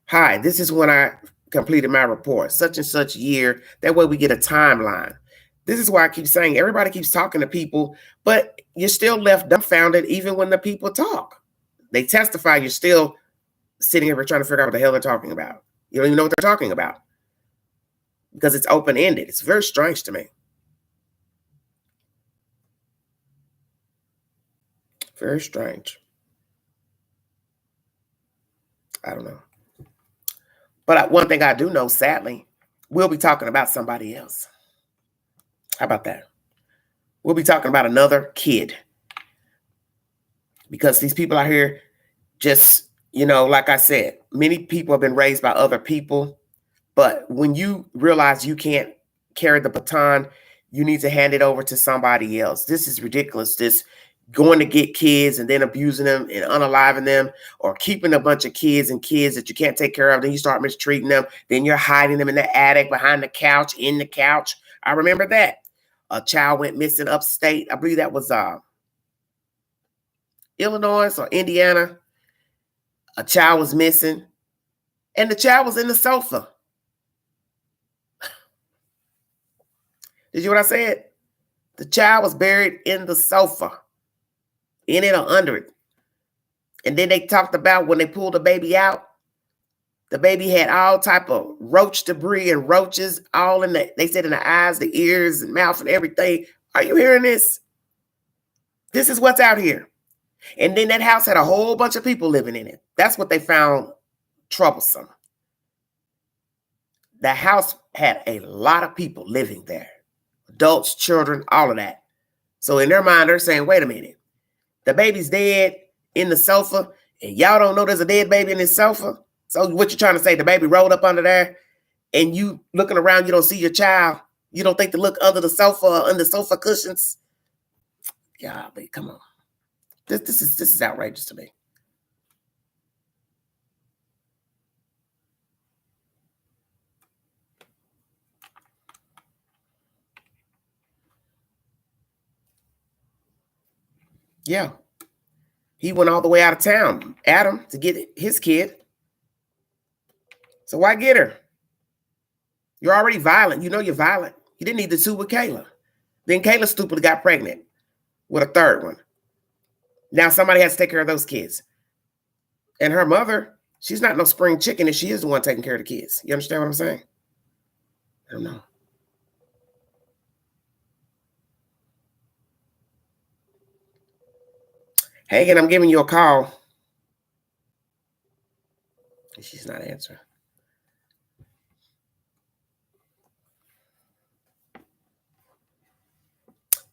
A: Hi, this is when I completed my report, such and such year. That way we get a timeline. This is why I keep saying everybody keeps talking to people, but you're still left dumbfounded even when the people talk. They testify, you're still sitting here trying to figure out what the hell they're talking about. You don't even know what they're talking about because it's open-ended. It's very strange to me. Very strange. I don't know. But one thing I do know, sadly, we'll be talking about somebody else. How about that? We'll be talking about another kid. Because these people out here just, like I said, many people have been raised by other people. But when you realize you can't carry the baton, you need to hand it over to somebody else. This is ridiculous. This going to get kids and then abusing them and unaliving them, or keeping a bunch of kids that you can't take care of. Then you start mistreating them. Then you're hiding them in the attic, behind the couch, in the couch. I remember that. A child went missing upstate. I believe that was Illinois or Indiana. A child was missing. And the child was in the sofa. Did you hear what I said? The child was buried in the sofa. In it or under it. And then they talked about when they pulled the baby out, the baby had all type of roach debris and roaches all in they said in the eyes, the ears and mouth and everything. Are you hearing this? This is what's out here. And then that house had a whole bunch of people living in it. That's what they found troublesome. The house had a lot of people living there. Adults, children, all of that. So in their mind, they're saying, wait a minute. The baby's dead in the sofa, and y'all don't know there's a dead baby in this sofa. So what you're trying to say, the baby rolled up under there, and you looking around, you don't see your child. You don't think to look under the sofa or under sofa cushions. Golly, come on. This is outrageous to me. Yeah. He went all the way out of town, Adam, to get his kid. So why get her? You're already violent. You know you're violent. You didn't need the two with Kayla. Then Kayla stupidly got pregnant with a third one. Now somebody has to take care of those kids. And her mother, she's not no spring chicken if she is the one taking care of the kids. You understand what I'm saying? I don't know. Hagen, I'm giving you a call. She's not answering.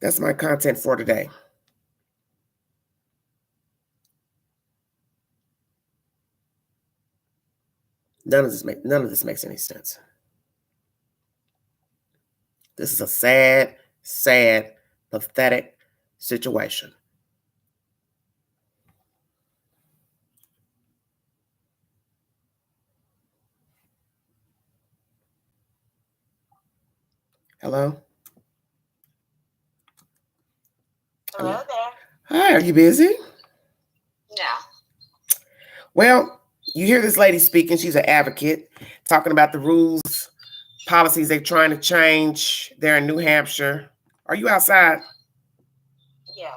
A: That's my content for today. None of this makes any sense. This is a sad, sad, pathetic situation. Hello?
C: Hello there.
A: Hi, are you busy?
C: No.
A: Well, you hear this lady speaking. She's an advocate talking about the rules, policies they're trying to change there in New Hampshire. Are you outside?
C: Yeah.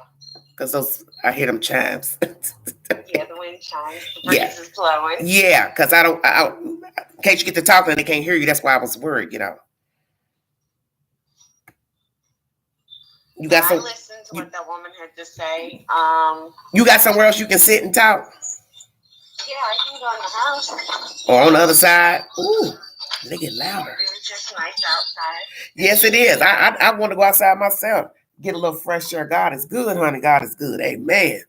A: Because I hear them chimes.
C: Yeah, the wind chimes. The breeze is blowing.
A: Yeah, because I don't, in case you get to talking and they can't hear you, that's why I was worried, you know.
C: I listened to what that woman had to say.
A: You got somewhere else you can sit and talk?
C: Yeah, I can go in the house.
A: Or on the other side? Ooh, they get louder.
C: It's just nice outside.
A: Yes, it is. I want to go outside myself. Get a little fresh air. God is good, honey. God is good. Amen.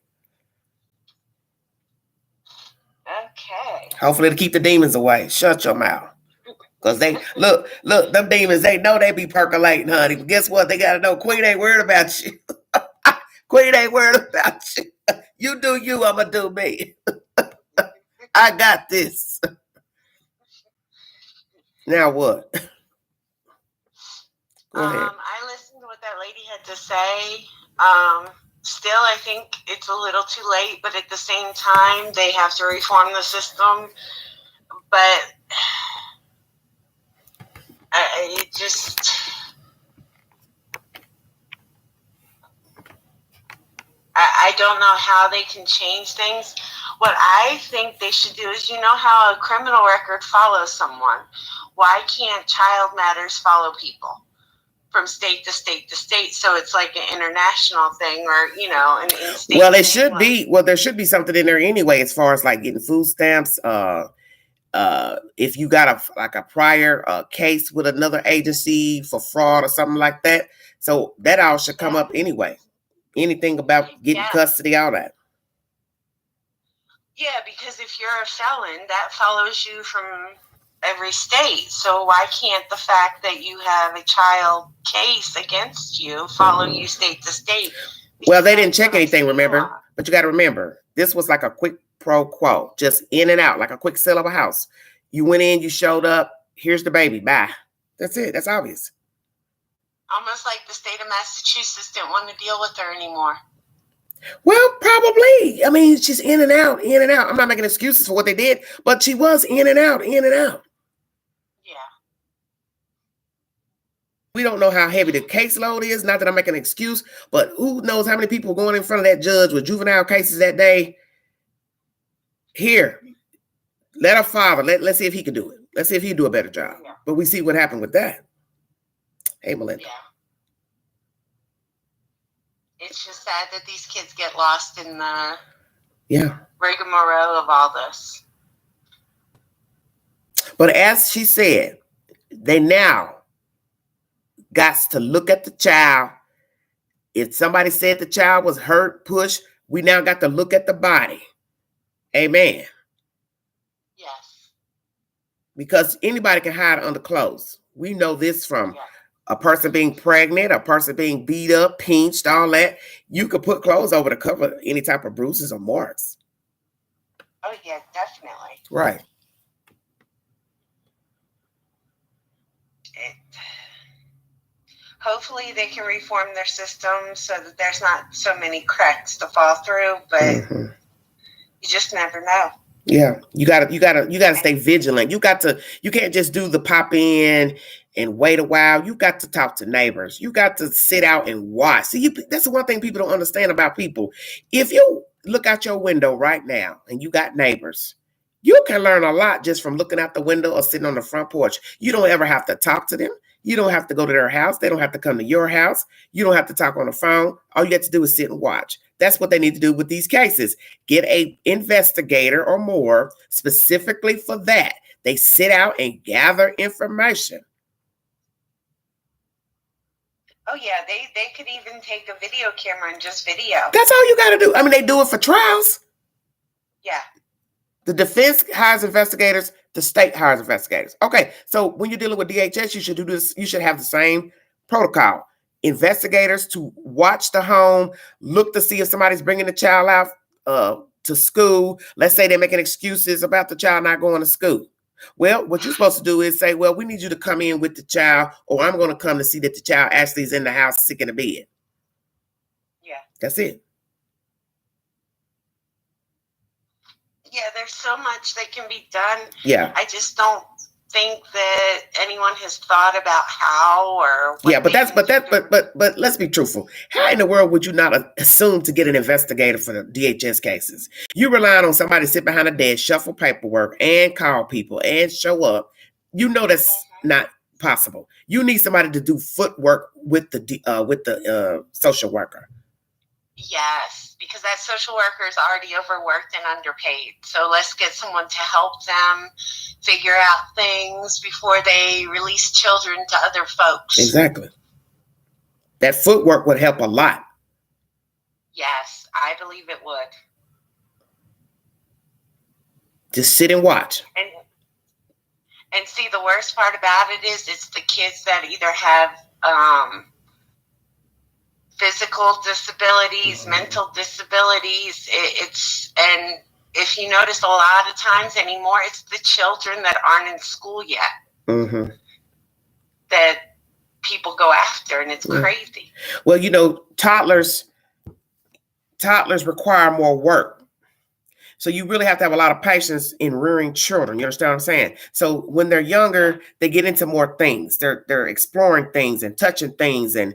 C: Okay.
A: Hopefully to keep the demons away. Shut your mouth. Because they, look, them demons, they know they be percolating, honey. But guess what? They got to know Queen ain't worried about you. Queen ain't worried about you. You do you, I'm going to do me. I got this. Now what? Go ahead.
C: I listened to what that lady had to say. Still, I think it's a little too late, but at the same time, they have to reform the system. But it just... I don't know how they can change things. What I think they should do is, you know how a criminal record follows someone. Why can't child matters follow people from state to state to state? So it's like an international thing, or, you know, an in-state
A: Well, it
C: thing.
A: should be. Well, there should be something in there anyway, as far as like getting food stamps. If you got a prior case with another agency for fraud or something like that, so that all should come up anyway. Anything about getting custody, all that.
C: Yeah, because if you're a felon, that follows you from every state. So why can't the fact that you have a child case against you follow you state to state?
A: Well, they didn't check anything, remember? But you got to remember, this was like a quick pro quo, just in and out, like a quick sale of a house. You went in, you showed up, here's the baby, bye. That's it. That's obvious.
C: Almost like the state of Massachusetts didn't want to deal with her anymore.
A: Well, probably. I mean, she's in and out, in and out. I'm not making excuses for what they did, but she was in and out, in and out.
C: Yeah.
A: We don't know how heavy the caseload is. Not that I'm making an excuse, but who knows how many people going in front of that judge with juvenile cases that day. Here, let her father, let's see if he can do it. Let's see if he can do a better job. Yeah. But we see what happened with that. Hey, Melinda.
C: Yeah. It's just sad that these kids get lost in the rigmarole of all this.
A: But as she said, they now got to look at the child. If somebody said the child was hurt, pushed, we now got to look at the body. Amen.
C: Yes.
A: Because anybody can hide under clothes. We know this from a person being pregnant, a person being beat up, pinched, all that. You could put clothes over to cover any type of bruises or marks.
C: Oh, yeah, definitely.
A: Right.
C: Hopefully they can reform their system so that there's not so many cracks to fall through, but you just never know.
A: Yeah, you gotta stay vigilant. You can't just do the pop in and wait a while. You got to talk to neighbors. You got to sit out and watch. See, that's the one thing people don't understand about people. If you look out your window right now and you got neighbors, you can learn a lot just from looking out the window or sitting on the front porch. You don't ever have to talk to them. You don't have to go to their house. They don't have to come to your house. You don't have to talk on the phone. All you have to do is sit and watch. That's what they need to do with these cases. Get an investigator or more specifically for that. They sit out and gather information.
C: Oh, yeah, they could even take a video camera and just video.
A: That's all you got to do. I mean, they do it for trials.
C: Yeah.
A: The defense hires investigators. The state hires investigators. Okay, so when you're dealing with DHS, you should do this. You should have the same protocol. Investigators to watch the home, look to see if somebody's bringing the child out to school. Let's say they're making excuses about the child not going to school. Well, what you're supposed to do is say, well, we need you to come in with the child, or I'm going to come to see that the child actually is in the house sick in the bed.
H: Yeah.
A: That's it.
H: Yeah, there's so much that can be done.
A: Yeah.
H: I just don't think that anyone has thought about how or what.
A: Yeah, but let's be truthful. How in the world would you not assume to get an investigator for the DHS cases? You relying on somebody to sit behind a desk, shuffle paperwork, and call people and show up. You know that's not possible. You need somebody to do footwork with the social worker.
H: Yes, because that social worker is already overworked and underpaid. So let's get someone to help them figure out things before they release children to other folks.
A: Exactly. That footwork would help a lot.
H: Yes, I believe it would.
A: Just sit and watch.
H: And see, the worst part about it is it's the kids that either have physical disabilities, mental disabilities. And if you notice, a lot of times anymore, it's the children that aren't in school yet that people go after, and it's crazy.
A: Well, you know, toddlers require more work. So you really have to have a lot of patience in rearing children. You understand what I'm saying? So when they're younger, they get into more things. They're exploring things and touching things, and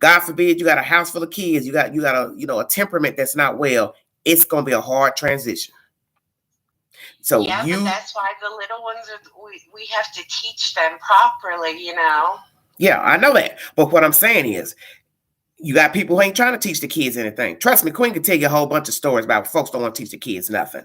A: God forbid you got a house full of kids, you got a temperament that's not well, it's gonna be a hard transition. So
H: but that's why the little ones we have to teach them properly, you know.
A: Yeah, I know that. But what I'm saying is, you got people who ain't trying to teach the kids anything. Trust me, Queen can tell you a whole bunch of stories about folks don't want to teach the kids nothing.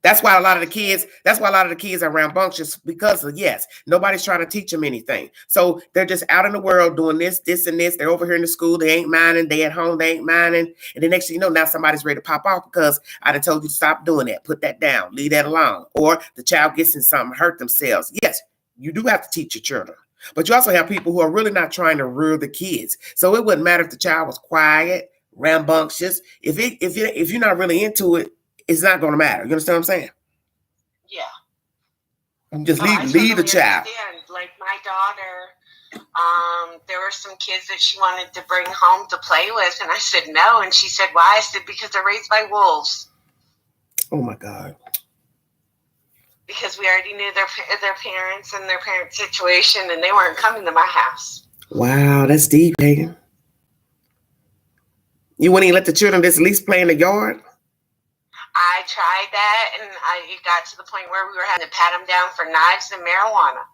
A: That's why a lot of the kids are rambunctious, because yes, nobody's trying to teach them anything. So they're just out in the world doing this, and this. They're over here in the school. They ain't minding. They at home. They ain't minding. And the next thing you know, now somebody's ready to pop off because I done told you to stop doing that. Put that down. Leave that alone. Or the child gets in something, hurt themselves. Yes, you do have to teach your children. But you also have people who are really not trying to rear the kids. So it wouldn't matter if the child was quiet, rambunctious. If you're not really into it, it's not going to matter. You understand what I'm saying?
H: Yeah.
A: Just leave the child.
H: Like my daughter, there were some kids that she wanted to bring home to play with, and I said no, and she said why? I said because they're raised by wolves.
A: Oh my God.
H: Because we already knew their parents and their parents' situation, and they weren't coming to my house.
A: Wow, that's deep, Hagen. You wouldn't even let the children just at least play in the yard?
H: I tried that, and it got to the point where we were having to pat them down for knives and marijuana.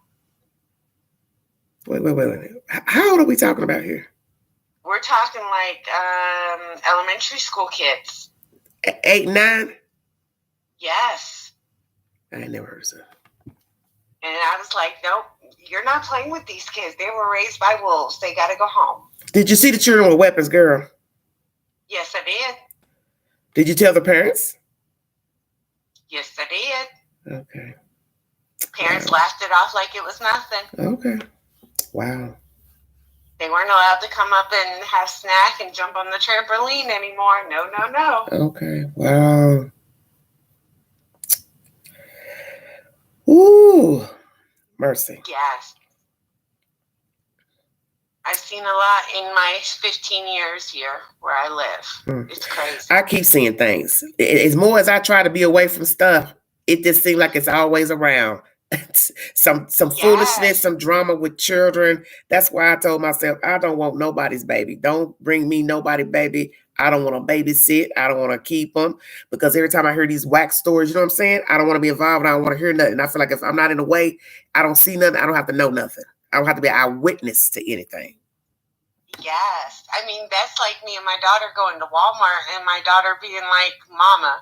A: Wait. How old are we talking about here?
H: We're talking like elementary school kids.
A: 8, 9?
H: Yes.
A: I ain't never heard of that.
H: And I was like, nope, you're not playing with these kids. They were raised by wolves. They got to go home.
A: Did you see the children with weapons, girl?
H: Yes, I did.
A: Did you tell the parents?
H: Yes, I did.
A: Okay.
H: Parents laughed it off like it was nothing.
A: Okay. Wow.
H: They weren't allowed to come up and have snack and jump on the trampoline anymore. No.
A: Okay. Wow. Ooh. Mercy.
H: Yes. I've seen a lot in my 15 years here where I live. It's crazy.
A: I keep seeing things. As more as I try to be away from stuff, it just seems like it's always around. some foolishness, some drama with children. That's why I told myself, I don't want nobody's baby. Don't bring me nobody baby. I don't want to babysit. I don't want to keep them, because every time I hear these whack stories, you know what I'm saying? I don't want to be involved. I don't want to hear nothing. I feel like if I'm not in the way, I don't see nothing. I don't have to know nothing. I don't have to be an eyewitness to anything.
H: Yes. I mean, that's like me and my daughter going to Walmart and my daughter being like, Mama,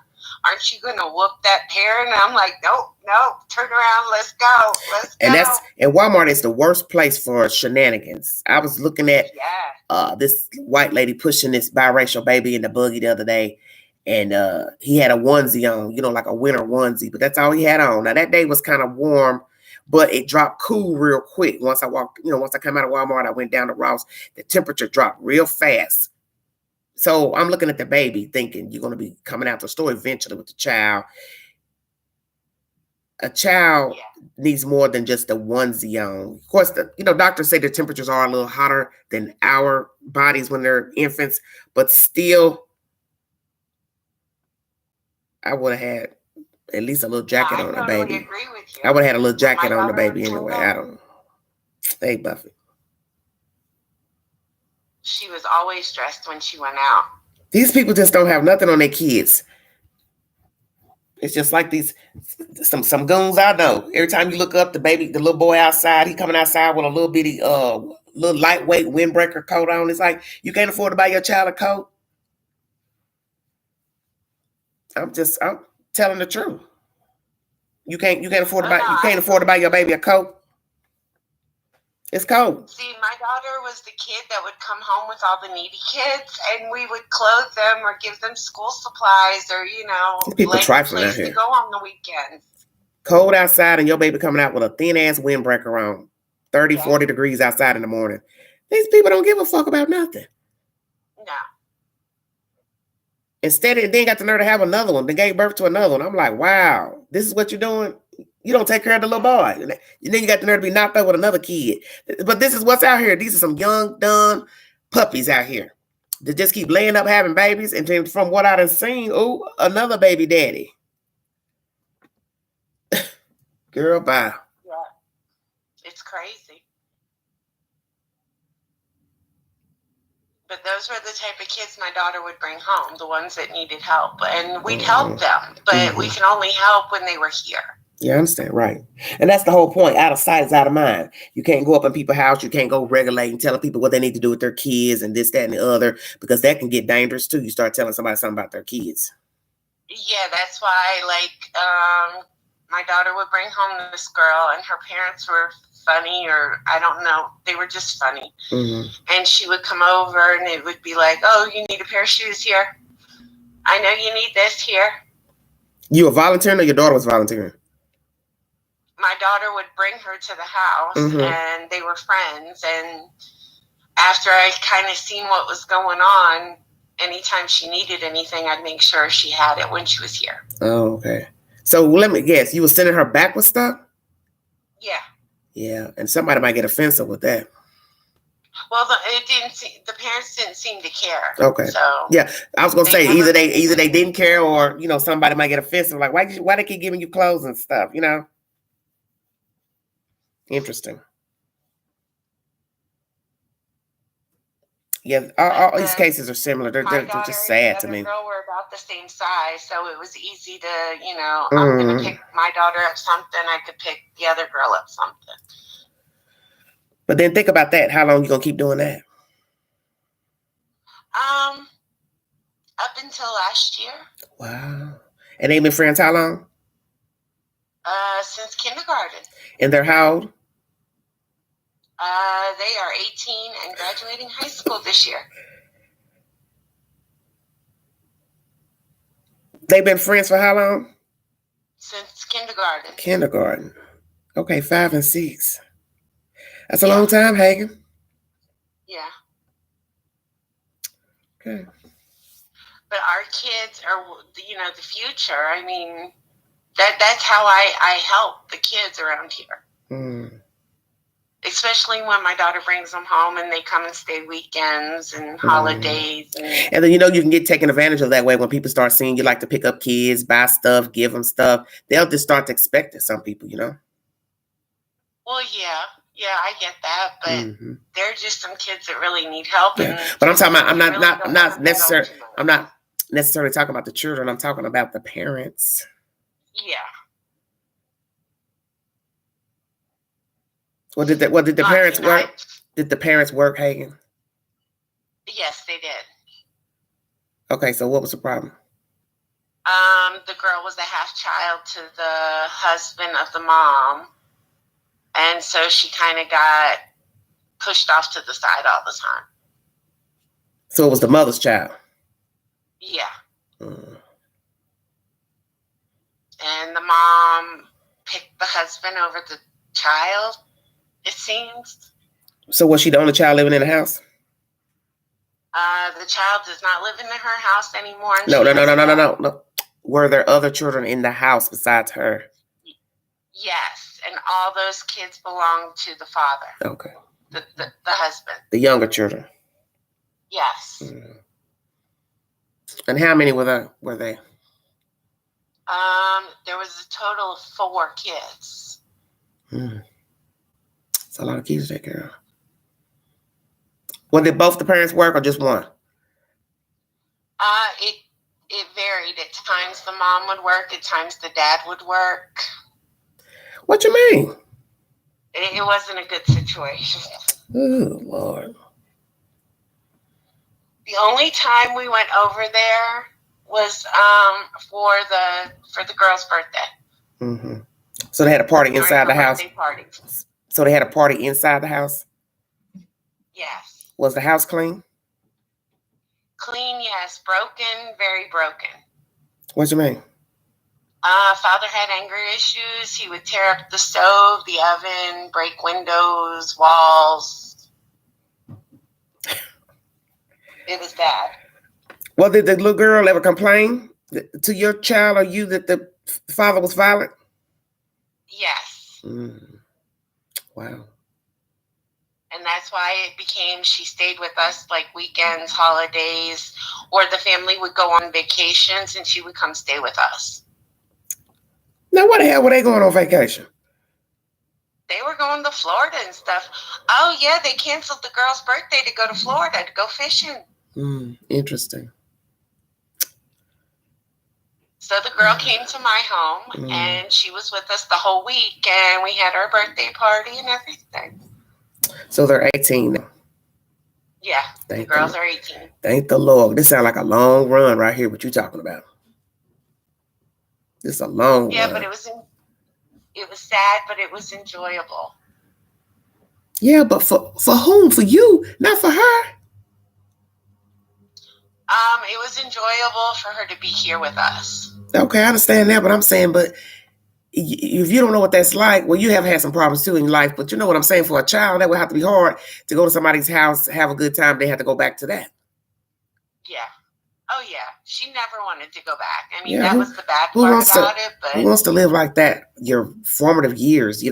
H: aren't you going to whoop that parent? And I'm like, nope, turn around. Let's go.
A: And Walmart is the worst place for shenanigans. I was looking at this white lady pushing this biracial baby in the buggy the other day. And he had a onesie on, like a winter onesie, but that's all he had on. Now that day was kind of warm, but it dropped cool real quick. Once I came out of Walmart, I went down to Ross, the temperature dropped real fast. So I'm looking at the baby thinking you're going to be coming out the store eventually with the child. a child
H: Yeah.
A: needs more than just a onesie on. Of course, doctors say the temperatures are a little hotter than our bodies when they're infants, but still, I would have had at least a little jacket on the
H: totally
A: baby.
H: agree with you.
A: I would have had a little
H: When my
A: jacket on the
H: daughter
A: baby
H: was
A: anyway.
H: little,
A: I don't know. Hey, Buffy.
H: she was always dressed when she went out.
A: These people just don't have nothing on their kids. It's just like these some goons I know. Every time you look up, the little boy outside, he coming outside with a little bitty little lightweight windbreaker coat on. It's like, you can't afford to buy your child a coat. I'm telling the truth. You can't afford to buy your baby a coat. It's cold.
H: See, my daughter was the kid that would come home with all the needy kids, and we would clothe them or give them school supplies or,
A: These people
H: like a
A: trifling out
H: place to
A: here.
H: go on the weekends.
A: Cold outside and your baby coming out with a thin ass windbreaker on. 30,
H: Yeah.
A: 40 degrees outside in the morning. These people don't give a fuck about nothing.
H: No.
A: Instead, they got the nerve to have another one. They gave birth to another one. I'm like, wow, this is what you're doing? You don't take care of the little boy. And then you got the nerve to be knocked up with another kid. But this is what's out here. These are some young, dumb puppies out here that just keep laying up having babies. And then from what I done seen, another baby daddy. Girl, bye.
H: Yeah. It's crazy. But those were the type of kids my daughter would bring home, the ones that needed help. And we'd help them, but we can only help when they were here.
A: Yeah, I understand, right. And that's the whole point. Out of sight is out of mind. You can't go up in people's house. You can't go regulating, telling people what they need to do with their kids and this, that, and the other, because that can get dangerous too. You start telling somebody something about their kids.
H: Yeah, that's why, my daughter would bring home this girl, and her parents were funny, or I don't know. They were just funny.
A: Mm-hmm.
H: And she would come over, and it would be like, oh, you need a pair of shoes here. I know you need this here.
A: You were volunteering or your daughter was volunteering?
H: My daughter would bring her to the house, and they were friends. And after I kind of seen what was going on, anytime she needed anything, I'd make sure she had it when she was here.
A: Oh, okay. So let me guess, you were sending her back with stuff?
H: Yeah.
A: Yeah, and somebody might get offensive with that.
H: Well, the parents didn't seem to care.
A: Okay.
H: So
A: yeah, I was gonna say either they didn't care, or somebody might get offensive, like why they keep giving you clothes and stuff, Interesting. Yeah, all these cases are similar. They're just sad to me.
H: My daughter and the other girl were about the same size, so it was easy to, I'm gonna pick my daughter up something, I could pick the other girl up something.
A: But then think about that. How long you gonna keep doing that?
H: Up until last year.
A: Wow. And they've been friends how long?
H: Since kindergarten.
A: And they're how old?
H: They are 18 and graduating high school this year.
A: They've been friends for how long?
H: Since kindergarten.
A: Kindergarten. Okay, 5 and 6. That's a long time, Hagen.
H: Yeah.
A: Okay.
H: But our kids are, the future. I mean, that's how I help the kids around here. Especially when my daughter brings them home and they come and stay weekends and holidays.
A: And then, you can get taken advantage of that way when people start seeing you like to pick up kids, buy stuff, give them stuff. They'll just start to expect it, some people,
H: Well, yeah, I get that. But there are just some kids that really need help.
A: Yeah. But I'm talking about, I'm not necessarily talking about the children. I'm talking about the parents.
H: Yeah.
A: Well, did the parents work? Did the parents work, Hagen?
H: Yes, they did.
A: Okay, so what was the problem?
H: The girl was a half child to the husband of the mom. And so she kind of got pushed off to the side all the time.
A: So it was the mother's child?
H: Yeah. And the mom picked the husband over the child, it seems.
A: So was she the only child living in the house?
H: The child does not live in her house anymore.
A: No. Were there other children in the house besides her?
H: Yes, and all those kids belong to the father.
A: Okay.
H: The husband.
A: The younger children.
H: Yes.
A: And how many were they?
H: There was a total of 4 kids.
A: It's a lot of kids to take care of. Well, did both the parents work or just one?
H: It varied. At times the mom would work, at times the dad would work.
A: What you mean?
H: It wasn't a good situation.
A: Oh, Lord.
H: The only time we went over there was for the girl's birthday.
A: So they had a party inside the house?
H: Party.
A: So they had a party inside the house?
H: Yes.
A: Was the house clean?
H: Clean, yes. Broken, very broken.
A: What you mean?
H: Father had anger issues. He would tear up the stove, the oven, break windows, walls. It was bad. Well,
A: did the little girl ever complain to your child or you that the father was violent?
H: Yes.
A: Wow.
H: And that's why it became, she stayed with us like weekends, holidays, or the family would go on vacations and she would come stay with us.
A: Now, what the hell were they going on vacation?
H: They were going to Florida and stuff. Oh, yeah, they canceled the girl's birthday to go to Florida to go fishing.
A: Interesting.
H: So the girl came to my home and she was with us the whole week and we had our birthday party and everything.
A: So they're 18 now.
H: Yeah, the girls are 18.
A: Thank the Lord. This sounds like a long run right here, what you talking about. This is a long run.
H: Yeah, but it was sad, but it was enjoyable.
A: Yeah, but for whom? For you, not for her.
H: It was enjoyable for her to be here with us.
A: Okay, I understand that, but I'm saying, but if you don't know what that's like, well, you have had some problems too in life, but you know what I'm saying? For a child, that would have to be hard to go to somebody's house, have a good time. They have to go back to that.
H: Yeah. Oh, yeah. She never wanted to go back. I mean, that was the bad part about it. But
A: who wants to live like that? Your formative years,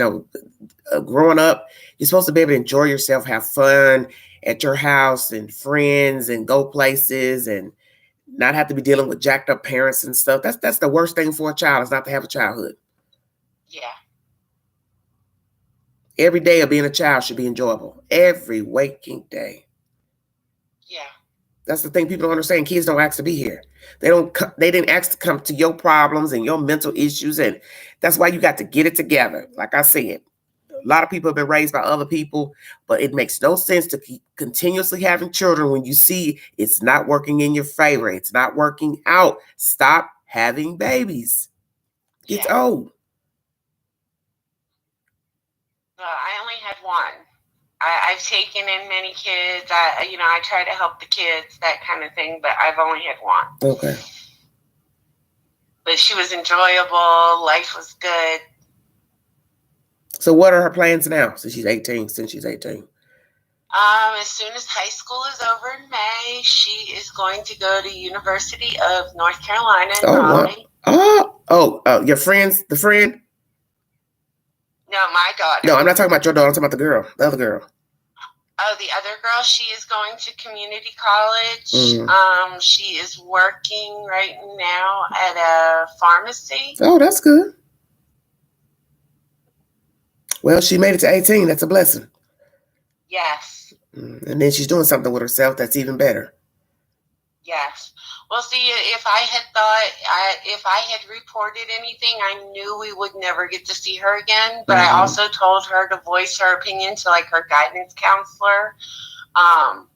A: growing up, you're supposed to be able to enjoy yourself, have fun at your house and friends and go places and not have to be dealing with jacked up parents and stuff. That's the worst thing for a child, is not to have a childhood.
H: Yeah.
A: Every day of being a child should be enjoyable. Every waking day.
H: Yeah.
A: That's the thing people don't understand. Kids don't ask to be here. They didn't ask to come to your problems and your mental issues. And that's why you got to get it together. Like I said, a lot of people have been raised by other people, but it makes no sense to keep continuously having children when you see it's not working in your favor. It's not working out. Stop having babies. It's old.
H: I only had one. I've taken in many kids. I try to help the kids, that kind of thing, but I've only had one.
A: Okay.
H: But she was enjoyable. Life was good.
A: So what are her plans now since she's 18?
H: As soon as high school is over in May, she is going to go to University of North Carolina in Raleigh.
A: Your friends, the friend?
H: No, my daughter.
A: No, I'm not talking about your daughter. I'm talking about the girl, the other girl.
H: Oh, the other girl, she is going to community college. She is working right now at a pharmacy.
A: Oh, that's good. Well, she made it to 18. That's a blessing.
H: Yes.
A: And then she's doing something with herself that's even better.
H: Yes. Well, see, if I had reported anything, I knew we would never get to see her again. But I also told her to voice her opinion to her guidance counselor, and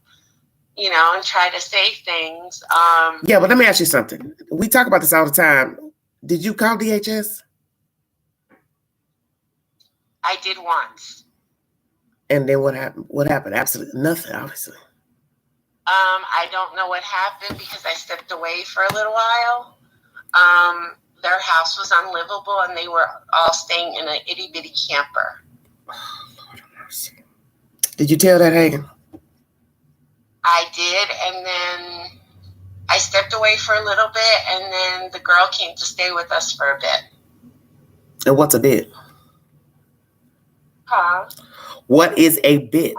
H: try to say things.
A: Yeah, but let me ask you something. We talk about this all the time. Did you call DHS?
H: I did once.
A: And then what happened? What happened? Absolutely nothing, obviously.
H: I don't know what happened because I stepped away for a little while. Their house was unlivable and they were all staying in an itty bitty camper.
A: Oh, Lord have mercy. Did you tell that, Hagen?
H: I did, and then I stepped away for a little bit, and then the girl came to stay with us for a bit.
A: And what's a bit?
H: Huh?
A: What is a bit?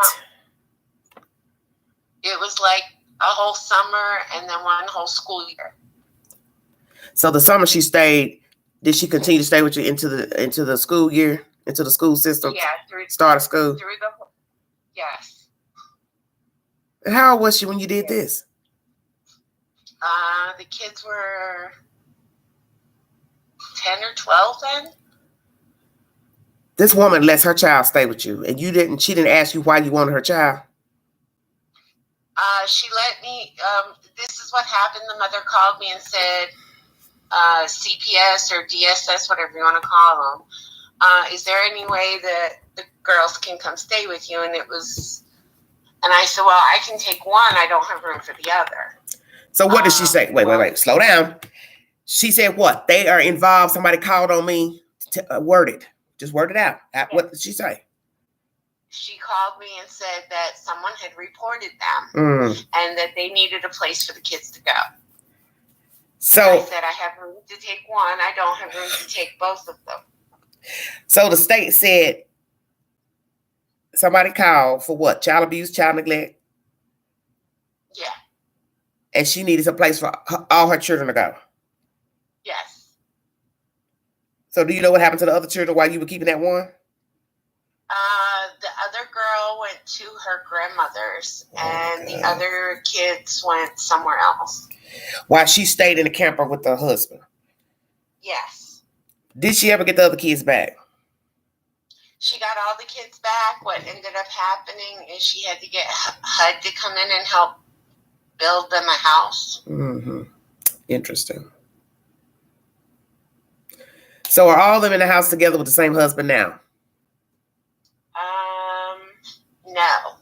H: It was like a whole summer and then one whole school year.
A: So the summer she stayed, did she continue to stay with you into the school year, into the school system?
H: Yeah,
A: start of school.
H: Yes.
A: And how old was she when you did this?
H: The kids were 10 or 12 then.
A: This woman lets her child stay with you, and she didn't ask you why you wanted her child?
H: She let me, this is what happened. The mother called me and said, CPS or DSS, whatever you want to call them. Is there any way that the girls can come stay with you? And I said, well, I can take one. I don't have room for the other. So
A: what did she say? Wait, slow down. She said what? They are involved. Somebody called on me. Word it. Just word it out. What did she say?
H: She called me and said that someone had reported them and that they needed a place for the kids to go.
A: So
H: I said, I have room to take one. I don't have room to take both of them.
A: So the state said somebody called for what? Child abuse, child neglect?
H: Yeah.
A: And she needed a place for all her children to go?
H: Yes.
A: So do you know what happened to the other children while you were keeping that one?
H: The other girl went to her grandmother's and the other kids went somewhere else.
A: While she stayed in the camper with her husband?
H: Yes.
A: Did she ever get the other kids back?
H: She got all the kids back. What ended up happening is she had to get HUD to come in and help build them a house.
A: Mm-hmm. Interesting. So are all of them in the house together with the same husband now?
H: No.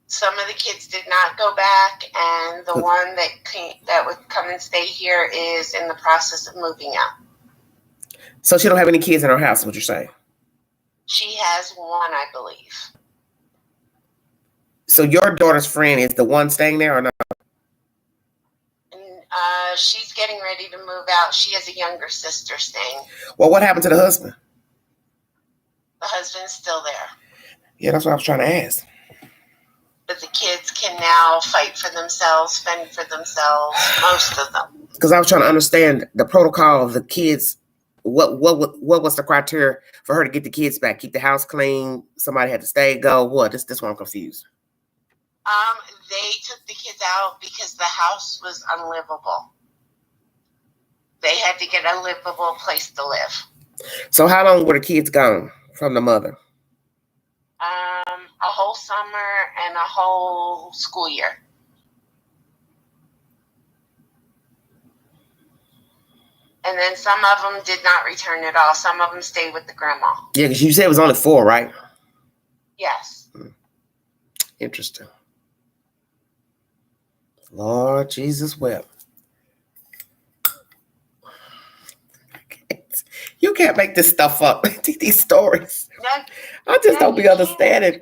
H: Some of the kids did not go back, and the one that would come and stay here is in the process of moving out.
A: So she don't have any kids in her house, what you're saying?
H: She has one, I believe.
A: So your daughter's friend is the one staying there or not?
H: She's getting ready to move out. She has a younger sister staying.
A: Well, what happened to the husband?
H: The husband's still there.
A: Yeah, that's what I was trying to ask.
H: But the kids can now fight for themselves, fend for themselves, most of them. Because
A: I was trying to understand the protocol of the kids. What was the criteria for her to get the kids back? Keep the house clean? Somebody had to stay, go? What? This one I'm confused.
H: They took the kids out because the house was unlivable. They had to get a livable place to live.
A: So how long were the kids gone from the mother?
H: A whole summer and a whole school year. And then some of them did not return at all. Some of them stayed with the grandma.
A: Yeah, because you said it was only 4, right?
H: Yes.
A: Interesting. Lord Jesus wept. You can't make this stuff up. These stories. I just don't be understanding.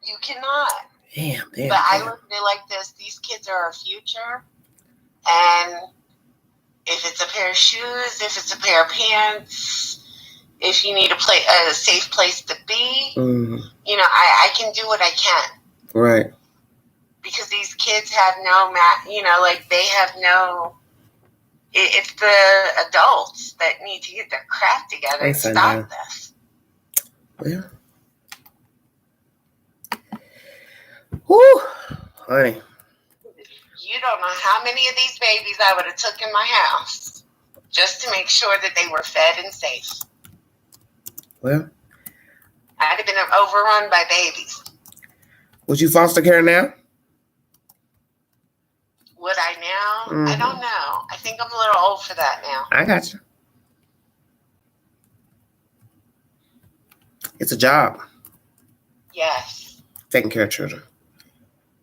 H: You cannot.
A: Damn.
H: But I look at it like this. These kids are our future. And if it's a pair of shoes, if it's a pair of pants, if you need a safe place to be, I can do what I can.
A: Right.
H: Because these kids have no, they have no, it's the adults that need to get their crap together and stop this.
A: Well. Whew, honey.
H: You don't know how many of these babies I would have took in my house just to make sure that they were fed and safe.
A: Well.
H: I'd have been overrun by babies.
A: Would you foster care now?
H: Would I now? I don't know. I think I'm a little old for that now.
A: I got you. It's a job.
H: Yes.
A: Taking care of children.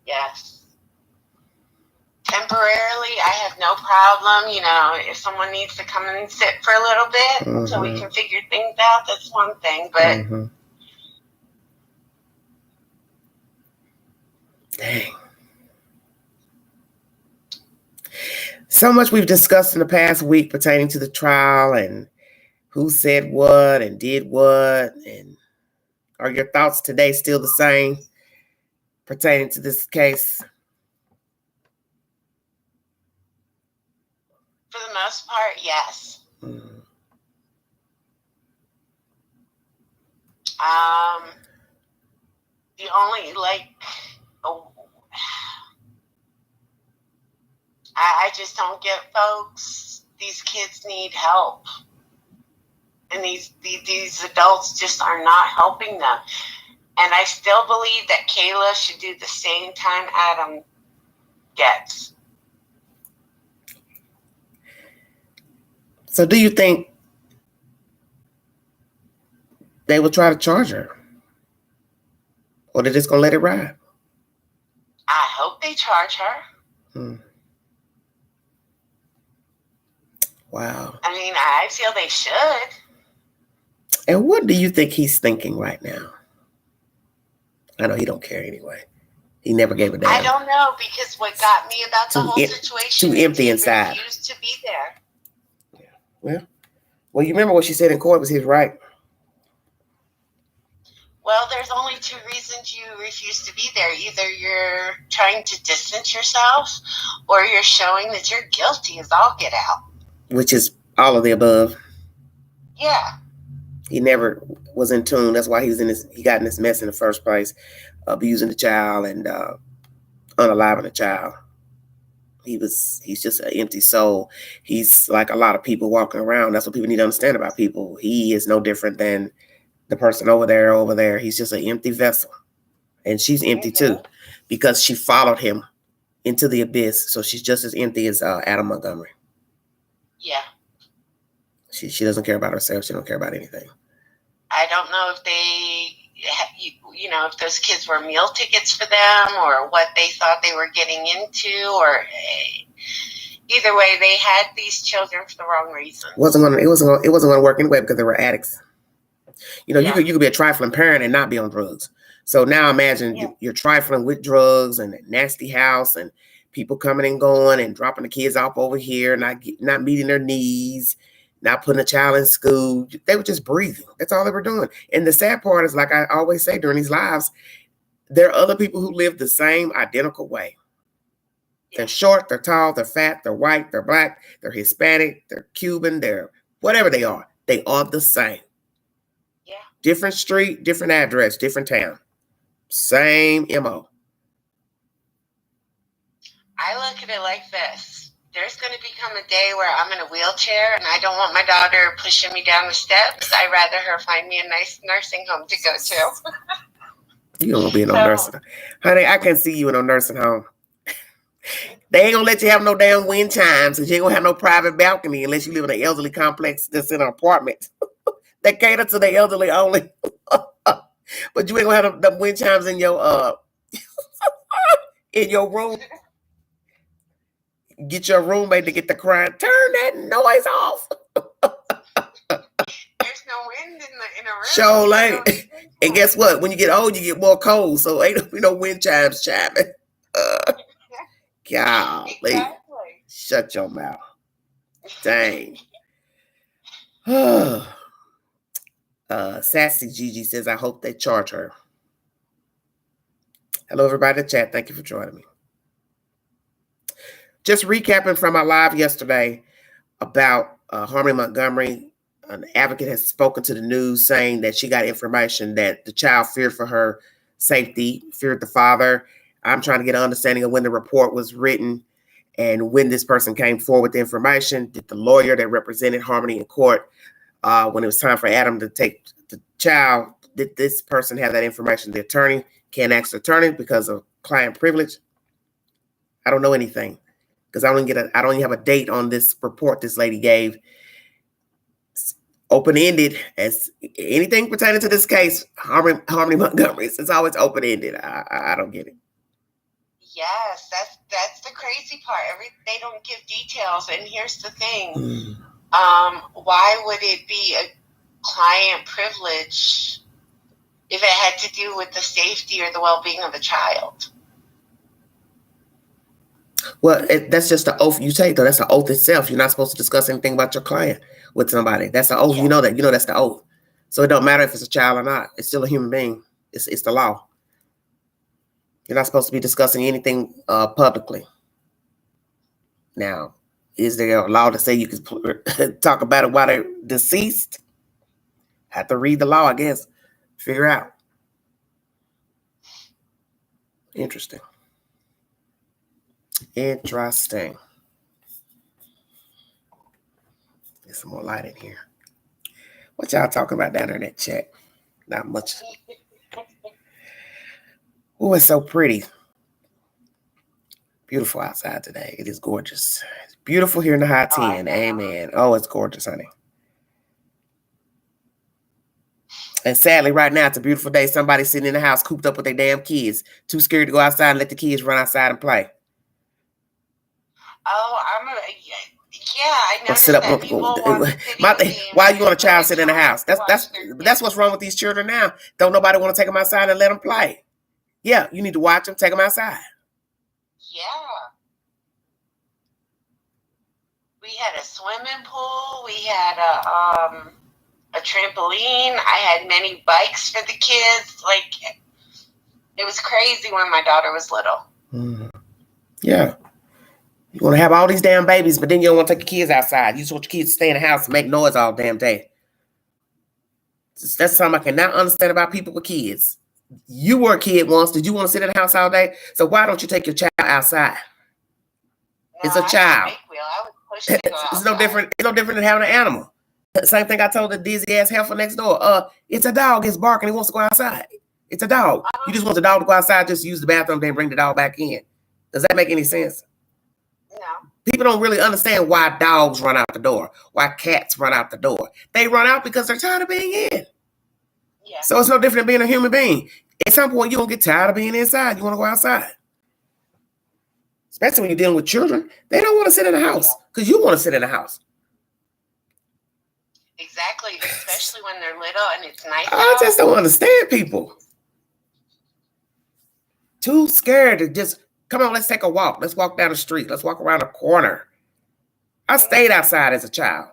H: Yes. Temporarily, I have no problem. If someone needs to come and sit for a little bit so we can figure things out, that's one thing. But
A: dang. So much we've discussed in the past week pertaining to the trial and who said what and did what, and are your thoughts today still the same pertaining to this case?
H: For the most part, yes. The only I just don't get, folks. These kids need help, and these adults just are not helping them. And I still believe that Kayla should do the same time Adam gets.
A: So do you think they will try to charge her? Or they're just going to let it ride?
H: I hope they charge her.
A: Wow.
H: I mean, I feel they should.
A: And what do you think he's thinking right now? I know he don't care anyway. He never gave a damn.
H: I don't know, because what got me about the whole situation
A: too empty
H: is he
A: inside.
H: refused to be there.
A: Yeah. Well, you remember what she said in court was his right.
H: Well, there's only two reasons you refuse to be there. Either you're trying to distance yourself, or you're showing that you're guilty as all get out.
A: Which is all of the above.
H: Yeah.
A: He never was in tune. That's why he got in this mess in the first place, abusing the child and unaliving the child. He's just an empty soul. He's like a lot of people walking around. That's what people need to understand about people. He is no different than the person over there. He's just an empty vessel. And she's empty too, because she followed him into the abyss. So she's just as empty as Adam Montgomery.
H: Yeah.
A: She doesn't care about herself. She don't care about anything.
H: I don't know if if those kids were meal tickets for them, or what they thought they were getting into, or either way, they had these children for the wrong reasons.
A: It wasn't going to work anyway because they were addicts. You could be a trifling parent and not be on drugs. So now imagine you're trifling with drugs and a nasty house and people coming and going and dropping the kids off over here, not meeting their needs, not putting a child in school. They were just breathing. That's all they were doing. And the sad part is, like I always say during these lives, there are other people who live the same identical way. They're short, they're tall, they're fat, they're white, they're black, they're Hispanic, they're Cuban, they're whatever they are. They are the same.
H: Yeah.
A: Different street, different address, different town. Same MO.
H: I look at it like this. There's going to become a day where I'm in a wheelchair and I don't want my daughter pushing me down the steps. I'd rather her find me a nice nursing home to go to.
A: You don't want to be in no nursing home. Honey, I can see you in a nursing home. They ain't going to let you have no damn wind chimes, because you ain't going to have no private balcony unless you live in an elderly complex that's in an apartment. They cater to the elderly only. But you ain't going to have the wind chimes in your room. Get your roommate to get the crying. Turn that noise off.
H: There's no wind in a room.
A: Sure late. And guess what? When you get old, you get more cold. So ain't no wind chimes chiming. Golly. Exactly. Shut your mouth. Dang. Sassy Gigi says, I hope they charge her. Hello, everybody in the chat. Thank you for joining me. Just recapping from our live yesterday about Harmony Montgomery. An advocate has spoken to the news saying that she got information that the child feared for her safety, feared the father. I'm trying to get an understanding of when the report was written and when this person came forward with the information. Did the lawyer that represented Harmony in court, when it was time for Adam to take the child, did this person have that information? The attorney can't ask the attorney because of client privilege. I don't know anything, because I don't even have a date on this report this lady gave. Open-ended, as anything pertaining to this case, Harmony Montgomery. It's always open-ended. I don't get it.
H: Yes, that's the crazy part. They don't give details, and here's the thing: why would it be a client privilege if it had to do with the safety or the well-being of the child?
A: Well, that's just the oath you take, though. That's the oath itself. You're not supposed to discuss anything about your client with somebody. That's the oath. You know that. You know that's the oath. So it don't matter if it's a child or not. It's still a human being. It's the law. You're not supposed to be discussing anything publicly. Now, is there a law to say you can talk about it while they're deceased? Have to read the law, I guess. Figure out. Interesting. Interesting. Get some more light in here. What y'all talking about down there in that chat? Not much. Oh, it's so pretty. Beautiful outside today. It is gorgeous. It's beautiful here in the high 10. Amen. Oh, it's gorgeous, honey. And sadly, right now, it's a beautiful day. Somebody's sitting in the house cooped up with their damn kids. Too scared to go outside and let the kids run outside and play.
H: Oh, I noticed
A: sit up,
H: that people want
A: why you want a child sit in the house? That's what's wrong with these children now. Don't nobody want to take them outside and let them play. Yeah, you need to watch them, take them outside.
H: Yeah. We had a swimming pool. We had a trampoline. I had many bikes for the kids. Like, it was crazy when my daughter was little.
A: Yeah. You want to have all these damn babies, but then you don't want to take your kids outside. You just want your kids to stay in the house and make noise all damn day. That's something I cannot understand about people with kids. You were a kid once. Did you want to sit in the house all day? So why don't you take your child outside?
H: No,
A: it's a child.
H: I would push it to go
A: It's no different. It's no different than having an animal. Same thing I told the dizzy ass heifer next door. It's a dog. It's barking. He wants to go outside. It's a dog. You just want the dog to go outside, just use the bathroom, then bring the dog back in. Does that make any sense?
H: No.
A: People don't really understand why dogs run out the door, why cats run out the door. They run out because they're tired of being in.
H: Yeah.
A: So it's no different than being a human being. At some point, you're going to get tired of being inside. You want to go outside. Especially when you're dealing with children. They don't want to sit in the house because you want to sit in the house.
H: Exactly, especially when they're little and it's nice.
A: I just don't understand people. Too scared to just, come on, let's take a walk. Let's walk down the street. Let's walk around the corner. I stayed outside as a child.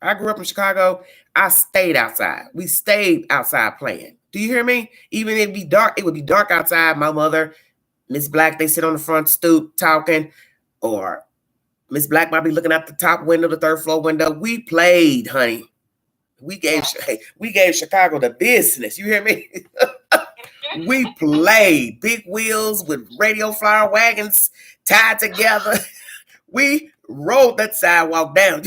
A: I grew up in Chicago. I stayed outside. We stayed outside playing. Do you hear me? Even if it be dark, it would be dark outside. My mother, Miss Black, they sit on the front stoop talking, or Miss Black might be looking out the top window, the third floor window. We played, honey. We gave Chicago the business. You hear me? We played. Big wheels with radio flyer wagons tied together. We rode that sidewalk down.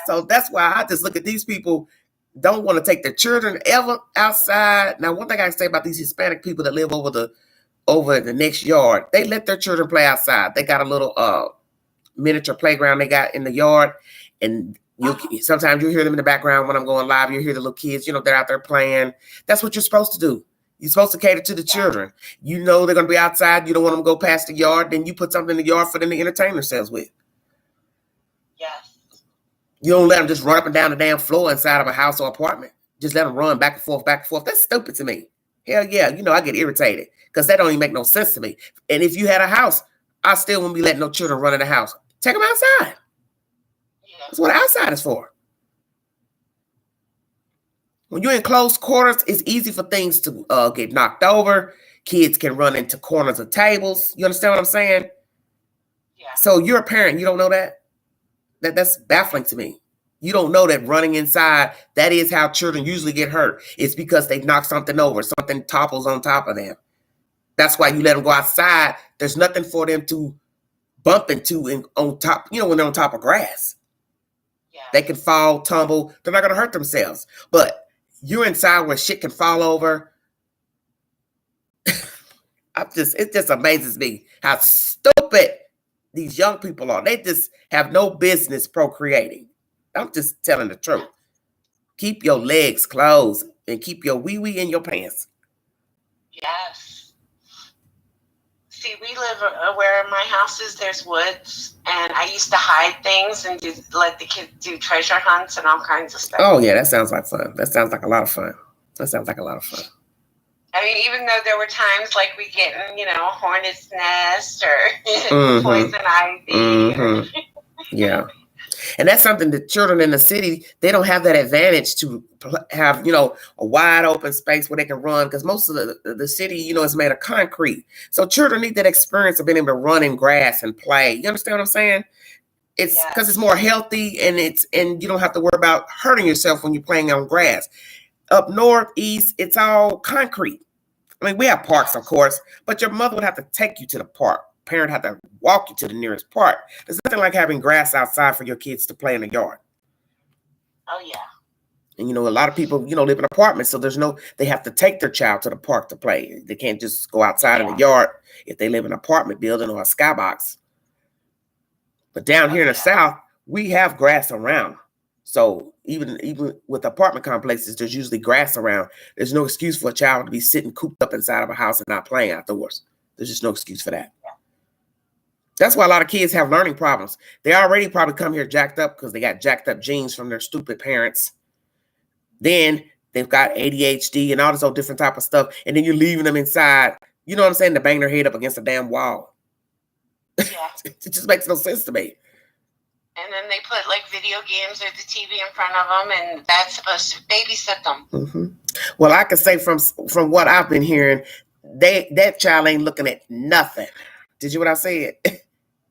A: So that's why I just look at these people, don't want to take their children ever outside. Now, one thing I can say about these Hispanic people that live over the next yard, they let their children play outside. They got a little miniature playground they got in the yard, and sometimes you hear them in the background when I'm going live. You hear the little kids, they're out there playing. That's what you're supposed to do. You're supposed to cater to the children. You know they're going to be outside. You don't want them to go past the yard. Then you put something in the yard for them to entertain themselves with.
H: Yes.
A: You don't let them just run up and down the damn floor inside of a house or apartment. Just let them run back and forth, back and forth. That's stupid to me. Hell yeah. I get irritated because that don't even make no sense to me. And if you had a house, I still wouldn't be letting no children run in the house. Take them outside. That's what outside is for. When you're in close quarters, it's easy for things to get knocked over. Kids can run into corners of tables. You understand what I'm saying?
H: Yeah.
A: So you're a parent. You don't know that? That's baffling to me. You don't know that running inside, that is how children usually get hurt. It's because they've knocked something over. Something topples on top of them. That's why you let them go outside. There's nothing for them to bump into on top, when they're on top of grass.
H: Yeah.
A: They can fall, tumble. They're not going to hurt themselves. But you're inside where shit can fall over. It just amazes me how stupid these young people are. They just have no business procreating. I'm just telling the truth. Keep your legs closed and keep your wee-wee in your pants.
H: Yes. See, we live where my house is, there's woods, and I used to hide things and let the kids do treasure hunts and all kinds of stuff.
A: Oh, yeah, that sounds like fun. That sounds like a lot of fun.
H: I mean, even though there were times like we get in, hornet's nest or poison ivy.
A: Yeah. And that's something that children in the city, they don't have that advantage to have, a wide open space where they can run, because most of the city, is made of concrete. So children need that experience of being able to run in grass and play. You understand what I'm saying? It's because it's more healthy, and you don't have to worry about hurting yourself when you're playing on grass. Up north, east, it's all concrete. I mean, we have parks, of course, but your mother would have to take you to the park. Parent have to walk you to the nearest park. There's nothing like having grass outside for your kids to play in the yard.
H: Oh, yeah.
A: And, a lot of people, live in apartments, so they have to take their child to the park to play. They can't just go outside in the yard if they live in an apartment building or a skybox. But down here in the South, we have grass around. So even with apartment complexes, there's usually grass around. There's no excuse for a child to be sitting cooped up inside of a house and not playing outdoors. There's just no excuse for that. That's why a lot of kids have learning problems. They already probably come here jacked up because they got jacked up genes from their stupid parents. Then they've got ADHD and all this old different type of stuff. And then you're leaving them inside, you know what I'm saying, to bang their head up against a damn wall.
H: Yeah.
A: It just makes no sense to me.
H: And then they put like video games or the TV in front of them, and that's supposed to babysit them.
A: Well, I can say from what I've been hearing, that child ain't looking at nothing. Did you hear what I said?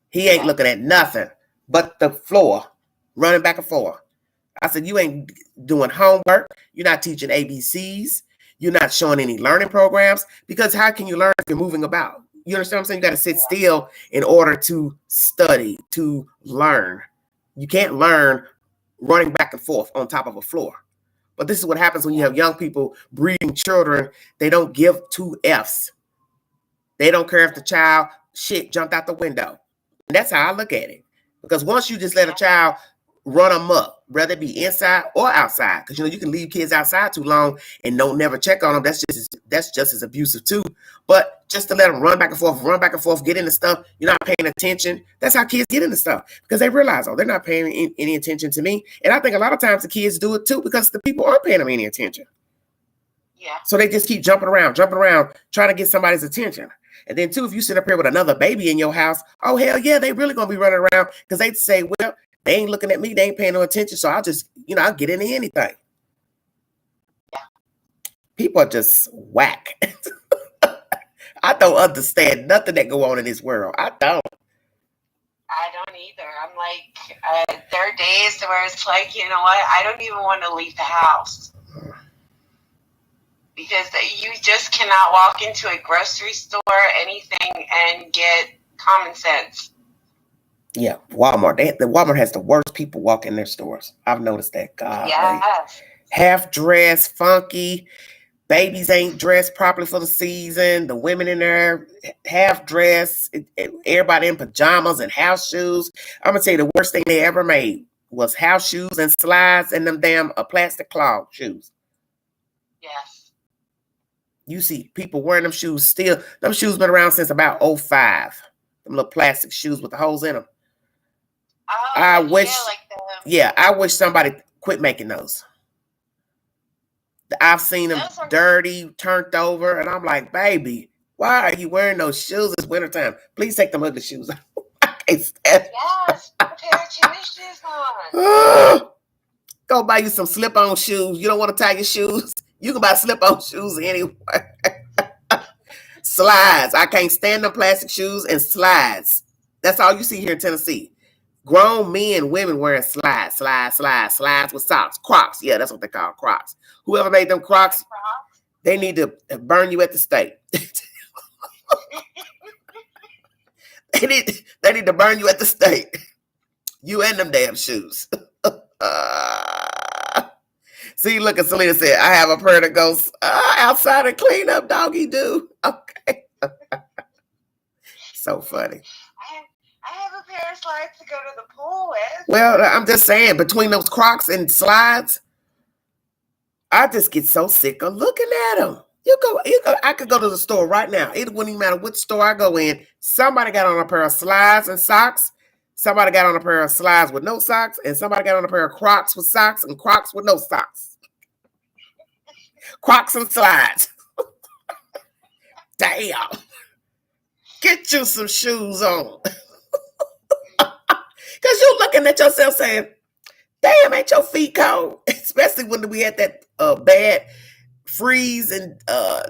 A: He ain't looking at nothing but the floor, running back and forth. I said, you ain't doing homework. You're not teaching ABCs. You're not showing any learning programs, because how can you learn if you're moving about? You understand what I'm saying? You got to sit still in order to study, to learn. You can't learn running back and forth on top of a floor. But this is what happens when you have young people breeding children. They don't give two Fs. They don't care if the child jumped out the window. And that's how I look at it. Because once you just let a child run amok, whether it be inside or outside, because you can leave kids outside too long and don't never check on them. That's just as abusive too. But just to let them run back and forth, get into stuff, you're not paying attention. That's how kids get into stuff, because they realize, they're not paying any attention to me. And I think a lot of times the kids do it too, because the people aren't paying them any attention.
H: Yeah.
A: So they just keep jumping around, trying to get somebody's attention. And then too, if you sit up here with another baby in your house, oh hell yeah, they really gonna be running around, because they'd say, well, they ain't looking at me, they ain't paying no attention, so I'll just, I'll get into anything.
H: Yeah.
A: People are just whack. I don't understand nothing that go on in this world. I don't.
H: I don't either. I'm like, there are days where it's like, you know what? I don't even want to leave the house. Because you just cannot walk into a grocery store, anything, and get common sense.
A: Yeah, Walmart. Walmart has the worst people walk in their stores. I've noticed that. God,
H: yes.
A: Half dressed, funky. Babies ain't dressed properly for the season. The women in there half dressed. Everybody in pajamas and house shoes. I'm gonna tell you, the worst thing they ever made was house shoes and slides and them damn plastic clog shoes.
H: Yes.
A: You see people wearing them shoes still. Them shoes been around since about 2005. Them little plastic shoes with the holes in them.
H: Oh,
A: I wish,
H: I
A: wish somebody quit making those. I've seen them dirty, turned over, and I'm like, baby, why are you wearing those shoes? It's wintertime. Please take them ugly shoes off. I can't stand it.
H: Yes, put a pair of tennis shoes on.
A: Go buy you some slip-on shoes. You don't want to tie your shoes? You can buy slip-on shoes anywhere. Slides. I can't stand the plastic shoes and slides. That's all you see here in Tennessee. Grown men, women wearing slides with socks. Crocs. Yeah, that's what they call Crocs. Whoever made them Crocs, they need to burn you at the stake. They need to burn you at the stake. You and them damn shoes. See, look at Selena said, I have a prayer that goes outside and clean up, doggy do. Okay. So funny.
H: I have a pair of slides to go to the pool with.
A: Well, I'm just saying, between those Crocs and slides, I just get so sick of looking at them. You go. I could go to the store right now. It wouldn't even matter which store I go in. Somebody got on a pair of slides and socks. Somebody got on a pair of slides with no socks, and somebody got on a pair of Crocs with socks and Crocs with no socks. Crocs and slides. Damn. Get you some shoes on. Because you're looking at yourself saying, damn, ain't your feet cold? Especially when we had that bad freeze in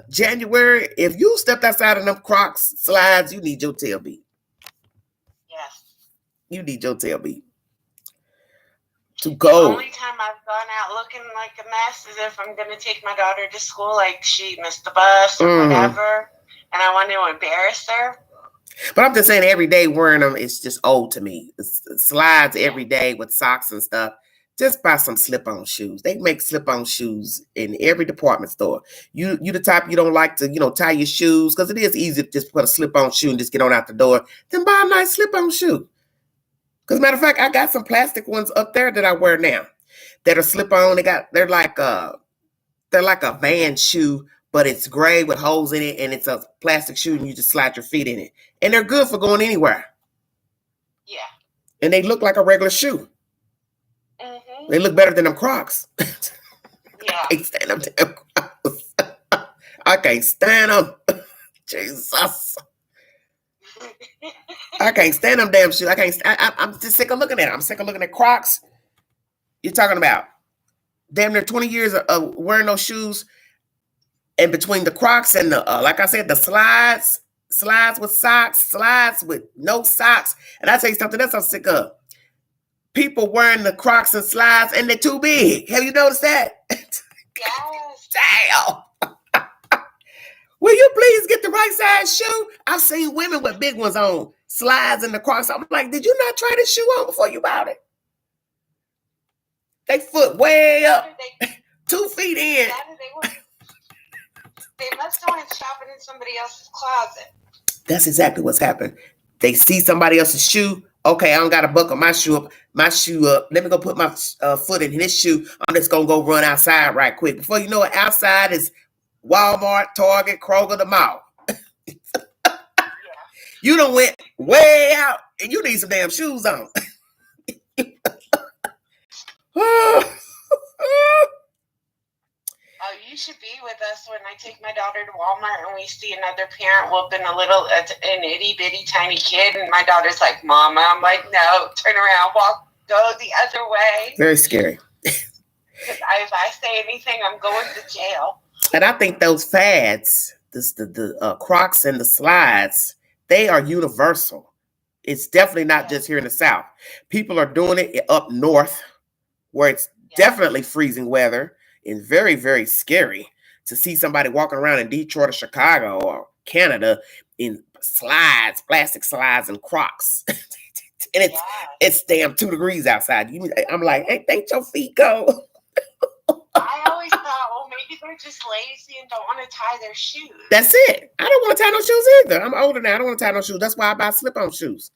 A: January. If you stepped outside of them Crocs slides, you need your tail beat.
H: Yes.
A: You need your tail beat to go.
H: The only time I've gone out looking like a mess is if I'm going to take my daughter to school, like she missed the bus or whatever, and I want to embarrass her.
A: But I'm just saying, every day wearing them, it's just old to me. It's slides every day with socks and stuff. Just buy some slip-on shoes. They make slip-on shoes in every department store. You the type you don't like to, tie your shoes, because it is easy to just put a slip-on shoe and just get on out the door. Then buy a nice slip-on shoe. Because matter of fact, I got some plastic ones up there that I wear now that are slip-on. They're like a van shoe, but it's gray with holes in it, and it's a plastic shoe, and you just slide your feet in it. And they're good for going anywhere.
H: Yeah.
A: And they look like a regular shoe.
H: Mm-hmm.
A: They look better than them Crocs.
H: Yeah.
A: I can't stand them damn Crocs. I can't stand them. Jesus. I can't stand them damn shoes. I'm just sick of looking at them. I'm sick of looking at Crocs. You're talking about damn near 20 years of wearing those shoes. And between the Crocs and the, like I said, the slides with socks, slides with no socks. And I tell you something else I'm sick of. People wearing the Crocs and slides, and they're too big. Have you noticed that?
H: Yes.
A: Damn. Will you please get the right size shoe? I've seen women with big ones on, slides and the Crocs. I'm like, did you not try this shoe on before you bought it? They foot way up, 2 feet in.
H: They must have went shopping in somebody else's closet.
A: That's exactly what's happened. They see somebody else's shoe. Okay, I don't got to buckle my shoe up. Let me go put my foot in his shoe. I'm just going to go run outside right quick. Before you know it, outside is Walmart, Target, Kroger, the mall. You done went way out, and you need some damn shoes on.
H: Oh, you should be with us when I take my daughter to Walmart and we see another parent whooping an itty bitty tiny kid, and my daughter's like, "Mama," I'm like, "No, turn around, go the other way."
A: Very scary.
H: If I say anything, I'm going to jail.
A: And I think those fads, the Crocs and the slides, they are universal. It's definitely not just here in the South. People are doing it up north, where it's definitely freezing weather and very, very scary to see somebody walking around in Detroit or Chicago or Canada in slides, plastic slides and Crocs. And it's damn 2 degrees outside. I'm like, hey, ain't your feet cold?
H: I always thought, well, maybe they're just lazy and don't want to tie their shoes.
A: That's it. I don't want to tie no shoes either. I'm older now. I don't want to tie no shoes. That's why I buy slip-on shoes.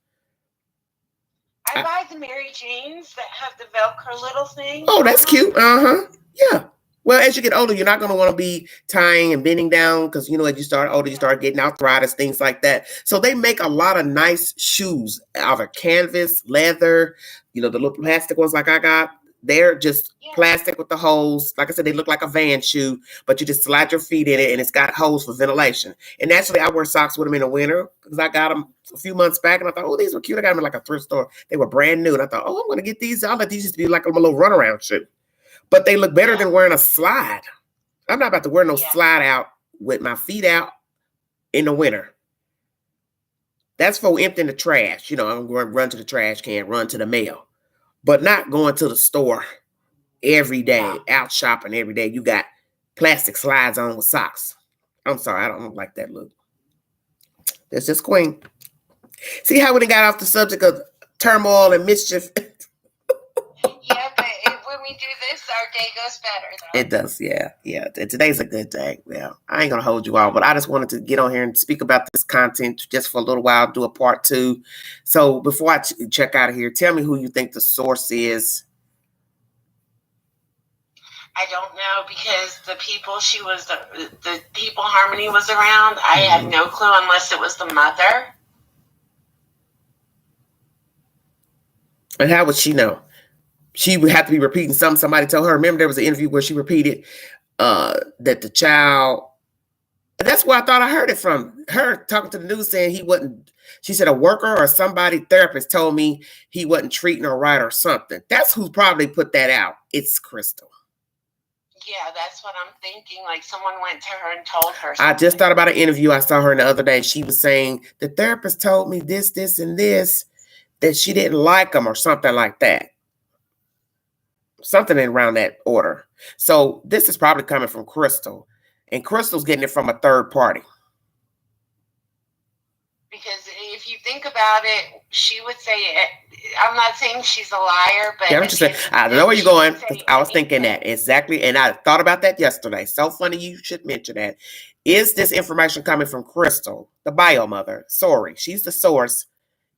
H: I buy the Mary Janes that have the Velcro little thing.
A: Oh, that's cute. Uh-huh. Yeah. Well, as you get older, you're not going to want to be tying and bending down because, as you start older, you start getting arthritis, things like that. So they make a lot of nice shoes out of canvas, leather, the little plastic ones like I got. They're just plastic with the holes. Like I said, they look like a van shoe, but you just slide your feet in it and it's got holes for ventilation. And naturally, I wear socks with them in the winter because I got them a few months back and I thought, oh, these were cute. I got them in like a thrift store. They were brand new. And I thought, oh, I'm going to get these. I'll let these just be like a little runaround shoe. But they look better than wearing a slide. I'm not about to wear no slide out with my feet out in the winter. That's for emptying the trash. I'm going to run to the trash can, run to the mail. But not going to the store every day, out shopping every day. You got plastic slides on with socks. I'm sorry, I don't like that look. That's just Queen. See how we got off the subject of turmoil and mischief?
H: Yeah, but when we do this, our day goes better, though.
A: It does, yeah. Today's a good day. Yeah, I ain't going to hold you all, but I just wanted to get on here and speak about this content just for a little while, do a part 2. So before I check out of here, tell me who you think the source is.
H: I don't know, because the people the people Harmony was around, I had no clue unless it was the mother.
A: And how would she know? She would have to be repeating something somebody told her. Remember, there was an interview where she repeated that the child That's where I thought I heard it from. Her talking to the news saying he wasn't, she said a worker or somebody, therapist told me he wasn't treating her right or something. That's who probably put that out. It's Crystal.
H: Yeah, that's what I'm thinking. Like someone went to her and told her
A: something. I just thought about an interview I saw her the other day. She was saying the therapist told me this, this, and this, that she didn't like him or something like that. Something around that order. So this is probably coming from Crystal. And Crystal's getting it from a third party.
H: Because if you think about it, she would say, I'm not saying she's a liar, but...
A: Yeah, I'm just saying, I know where you're going. I was thinking that. Exactly. And I thought about that yesterday. So funny you should mention that. Is this information coming from Crystal, the bio mother? Sorry, she's the source.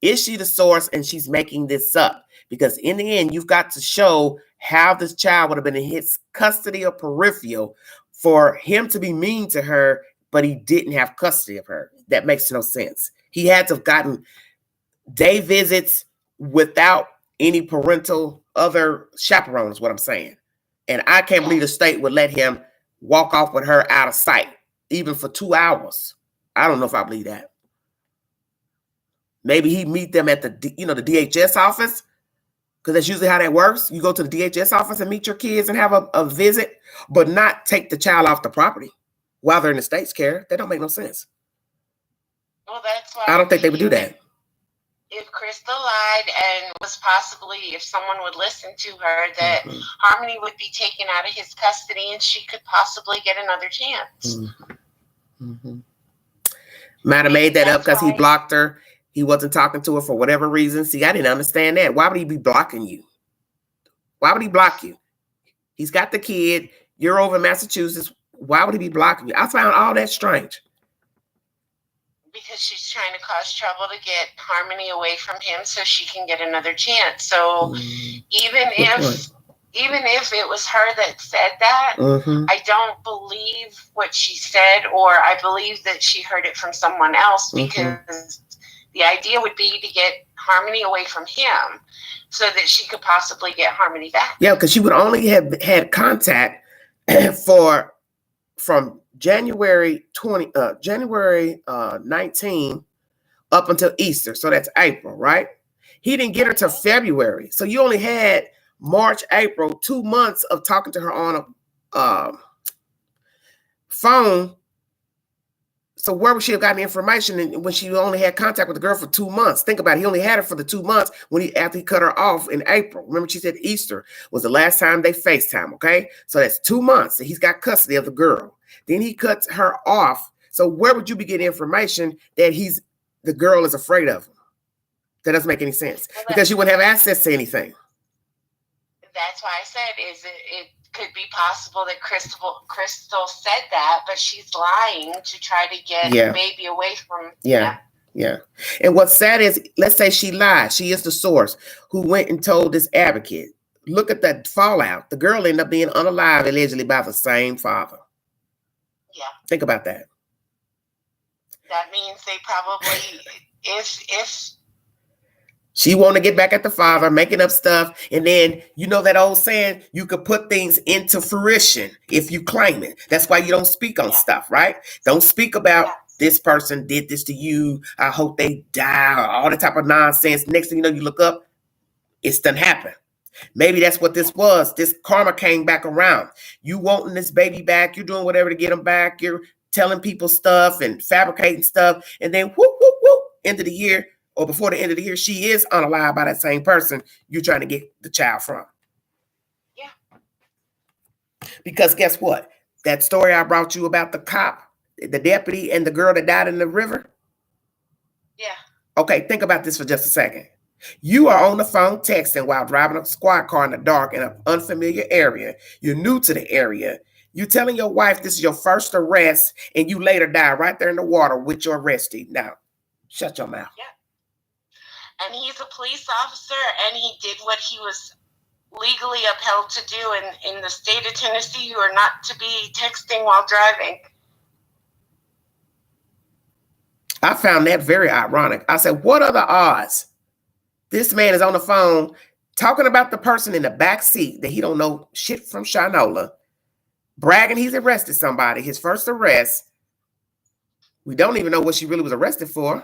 A: Is she the source and she's making this up? Because in the end, you've got to show how this child would have been in his custody or peripheral for him to be mean to her, but he didn't have custody of her. That makes no sense. He had to have gotten day visits without any parental other chaperones, what I'm saying. And I can't believe the state would let him walk off with her out of sight, even for 2 hours. I don't know if I believe that. Maybe he'd meet them at the, the DHS office, because that's usually how that works. You go to the DHS office and meet your kids and have a visit, but not take the child off the property while they're in the state's care. That don't make no sense.
H: Well, that's why
A: I don't think they would do that.
H: If Crystal lied and was possibly, if someone would listen to her, that Harmony would be taken out of his custody and she could possibly get another chance.
A: Might have made that up because he blocked her. He wasn't talking to her for whatever reason. See, I didn't understand that. Why would he be blocking you? Why would he block you? He's got the kid. You're over in Massachusetts. Why would he be blocking you? I found all that strange.
H: Because she's trying to cause trouble to get Harmony away from him so she can get another chance. So even if it was her that said that, I don't believe what she said, or I believe that she heard it from someone else, because the idea would be to get Harmony away from him so that she could possibly get Harmony back. Yeah, because she would only have had contact from January 19 up until Easter. So that's April, right? He didn't get her till February. So you only had March, April, 2 months of talking to her on a phone. So where would she have gotten the information when she only had contact with the girl for 2 months? Think about it. He only had her for the 2 months after he cut her off in April. Remember, she said Easter was the last time they FaceTime, okay? So that's 2 months that he's got custody of the girl. Then he cuts her off. So where would you be getting information that the girl is afraid of him? That doesn't make any sense, because you wouldn't have access to anything. That's why I said, it could be possible that Crystal said that, but she's lying to try to get baby away from him. Yeah.
A: And what's sad is, let's say she lied. She is the source who went and told this advocate. Look at that fallout. The girl ended up being unalived allegedly by the same father.
H: Yeah.
A: Think about that.
H: That means they probably, if
A: she want to get back at the father, making up stuff. And then, you know that old saying, you could put things into fruition if you claim it. That's why you don't speak on stuff, right? Don't speak about this person did this to you. I hope they die, or all that type of nonsense. Next thing you know, you look up, it's done happened. Maybe that's what this was. This karma came back around. You wanting this baby back. You're doing whatever to get them back. You're telling people stuff and fabricating stuff. And then, whoop, whoop, whoop, end of the year, or before the end of the year, she is unalived by that same person you're trying to get the child from.
H: Yeah.
A: Because guess what? That story I brought you about the cop, the deputy, and the girl that died in the river?
H: Yeah.
A: Okay, think about this for just a second. You are on the phone texting while driving a squad car in the dark in an unfamiliar area. You're new to the area. You're telling your wife this is your first arrest, and you later die right there in the water with your arrestee. Now, shut your mouth.
H: Yeah. And he's a police officer, and he did what he was legally upheld to do. And in the state of Tennessee, you are not to be texting while driving.
A: I found that very ironic. I said, what are the odds? This man is on the phone talking about the person in the back seat that he don't know shit from Shinola, bragging he's arrested somebody, his first arrest, We don't even know what she really was arrested for.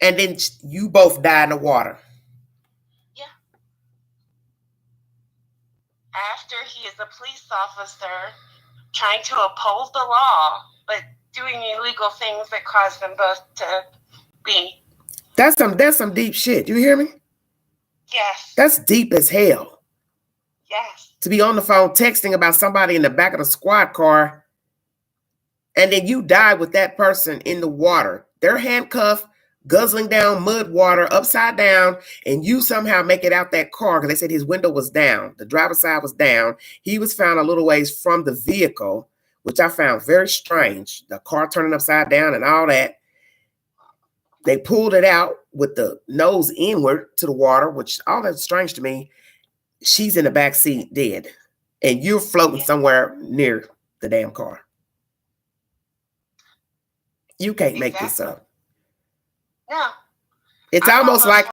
A: And then you both die in the water.
H: Yeah. After he is a police officer trying to uphold the law, but doing illegal things that cause them both to be.
A: That's some deep shit. You hear me?
H: Yes.
A: That's deep as hell.
H: Yes.
A: To be on the phone texting about somebody in the back of the squad car, and then you die with that person in the water. They're handcuffed, guzzling down mud water upside down, and you somehow make it out that car because they said his window was down. The driver's side was down. He was found a little ways from the vehicle, which I found very strange. The car turning upside down and all that. They pulled it out with the nose inward to the water, which all that's strange to me. She's in the back seat dead, and you're floating somewhere near the damn car. You can't make this up.
H: No.
A: It's almost like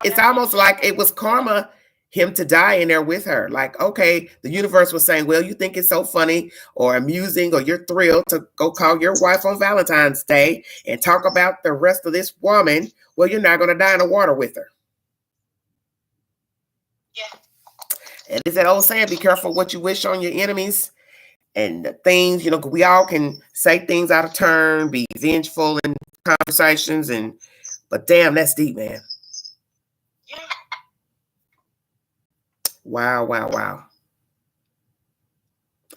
A: it was karma him to die in there with her. Like, okay, the universe was saying, well, you think it's so funny or amusing or you're thrilled to go call your wife on Valentine's Day and talk about the rest of this woman. Well, you're not going to die in the water with her.
H: Yeah.
A: And it's that old saying, be careful what you wish on your enemies. And the things, you know, we all can say things out of turn, be vengeful in conversations, but damn, that's deep, man.
H: Yeah.
A: Wow.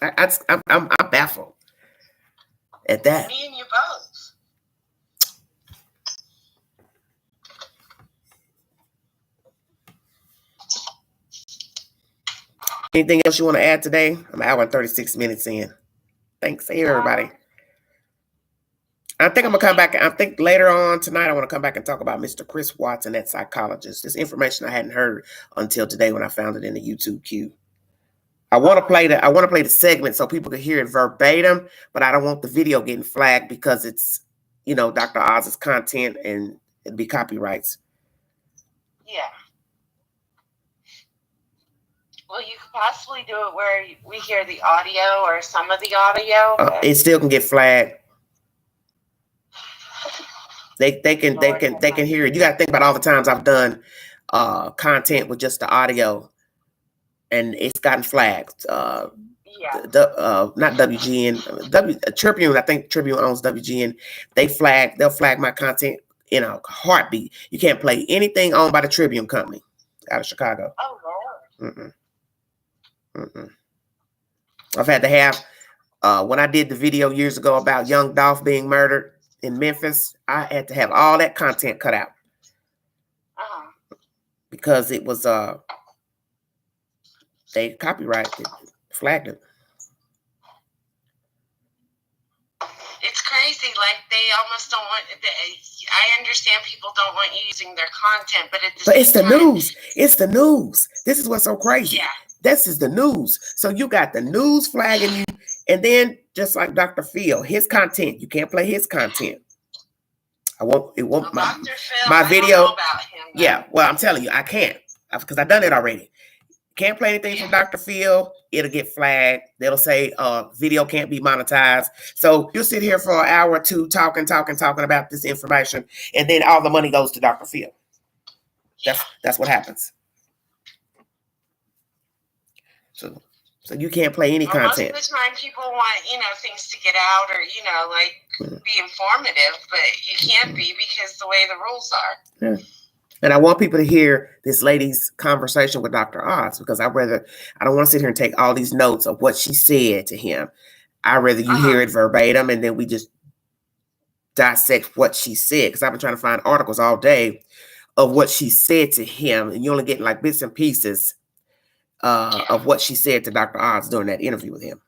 A: I'm baffled at that.
H: Me and you both.
A: Anything else you want to add today? I'm an hour and 36 minutes in. Thanks, everybody. I think I'm going to come back. I think later on tonight, I want to come back and talk about Mr. Chris Watson, that psychologist. This information I hadn't heard until today when I found it in the YouTube queue. I want to play the segment so people can hear it verbatim, but I don't want the video getting flagged because it's, you know, Dr. Oz's content and it'd be copyrights.
H: Yeah. Well, you could possibly do it where we hear the audio or some of the audio.
A: It still can get flagged. They can hear it. You got to think about all the times I've done content with just the audio, and it's gotten flagged. Not WGN, Tribune. I think Tribune owns WGN. They'll flag my content in a heartbeat. You can't play anything owned by the Tribune company out of Chicago.
H: Oh Lord.
A: I've had to have when I did the video years ago about Young Dolph being murdered in Memphis, I had to have all that content cut out because it was they copyrighted, flagged it.
H: It's crazy. Like they almost don't want. I understand people don't want you using their content, but
A: it's the news. It's the news. This is what's so crazy.
H: Yeah.
A: This is the news. So you got the news flagging you, and then just like Dr. Phil, his content, you can't play his content. My video.
H: About him,
A: yeah, well, I'm telling you, I can't because I've done it already. Can't play anything from Dr. Phil. It'll get flagged. They'll say video can't be monetized. So you'll sit here for an hour or two talking about this information, and then all the money goes to Dr. Phil. That's what happens. So you can't play any content.
H: Most of the time people want, things to get out or, be informative, but you can't be because the way the rules are.
A: Yeah. And I want people to hear this lady's conversation with Dr. Oz because I don't want to sit here and take all these notes of what she said to him. I'd rather you hear it verbatim and then we just dissect what she said, because I've been trying to find articles all day of what she said to him, and you only get like bits and pieces of what she said to Dr. Oz during that interview with him.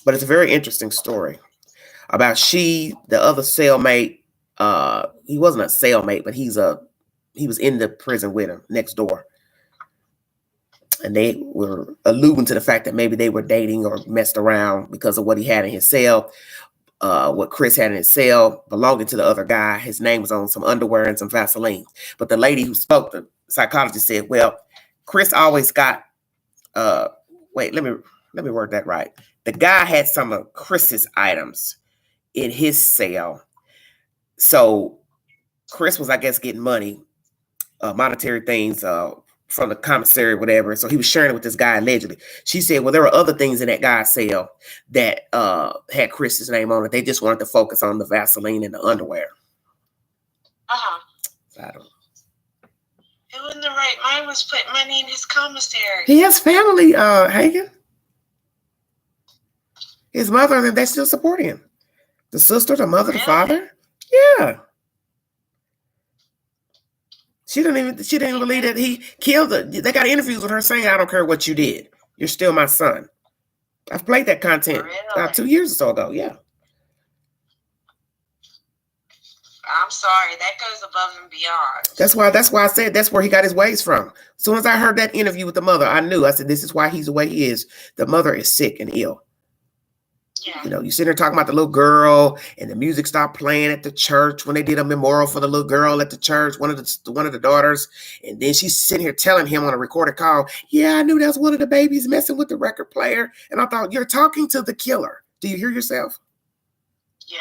A: But it's a very interesting story about the other cellmate. He wasn't a cellmate, but he was in the prison with him next door. And they were alluding to the fact that maybe they were dating or messed around because of what he had in his cell. What Chris had in his cell belonging to the other guy. His name was on some underwear and some Vaseline. But the lady who spoke, the psychologist, said, well, Chris always got, let me word that right. the guy had some of Chris's items in his cell. So Chris was, I guess, getting money, monetary things from the commissary, whatever. So he was sharing it with this guy allegedly. She said, well, there were other things in that guy's cell that had Chris's name on it. They just wanted to focus on the Vaseline and the underwear. I don't know.
H: Who in the right mind was putting money in his commissary?
A: He has family, Hagen. His mother, they're still supporting him. The sister, the mother, the father. Yeah. She didn't even believe that he killed her. They got interviews with her saying, I don't care what you did. You're still my son. I've played that content about 2 years or so ago. Yeah.
H: I'm sorry, that goes above and beyond.
A: That's why I said that's where he got his ways from. As soon as I heard that interview with the mother, I knew. I said, this is why he's the way he is. The mother is sick and ill.
H: Yeah.
A: You know, you sit there talking about the little girl, and the music stopped playing at the church when they did a memorial for the little girl at the church, one of the daughters, and then she's sitting here telling him on a recorded call, yeah, I knew that was one of the babies messing with the record player. And I thought, you're talking to the killer. Do you hear yourself?
H: Yeah.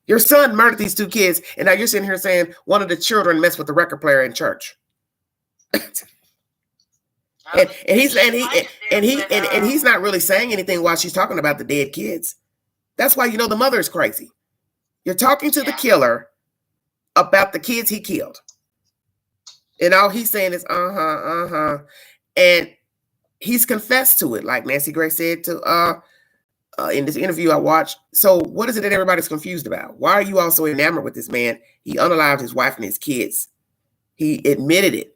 A: Your son murdered these 2 kids, and now you're sitting here saying one of the children messed with the record player in church. and he's not really saying anything while she's talking about the dead kids. That's why you know the mother is crazy. You're talking to the killer about the kids he killed. And all he's saying is, and he's confessed to it, like Nancy Grace said to in this interview I watched. So what is it that everybody's confused about? Why are you all so enamored with this man? He unalived his wife and his kids. He admitted it.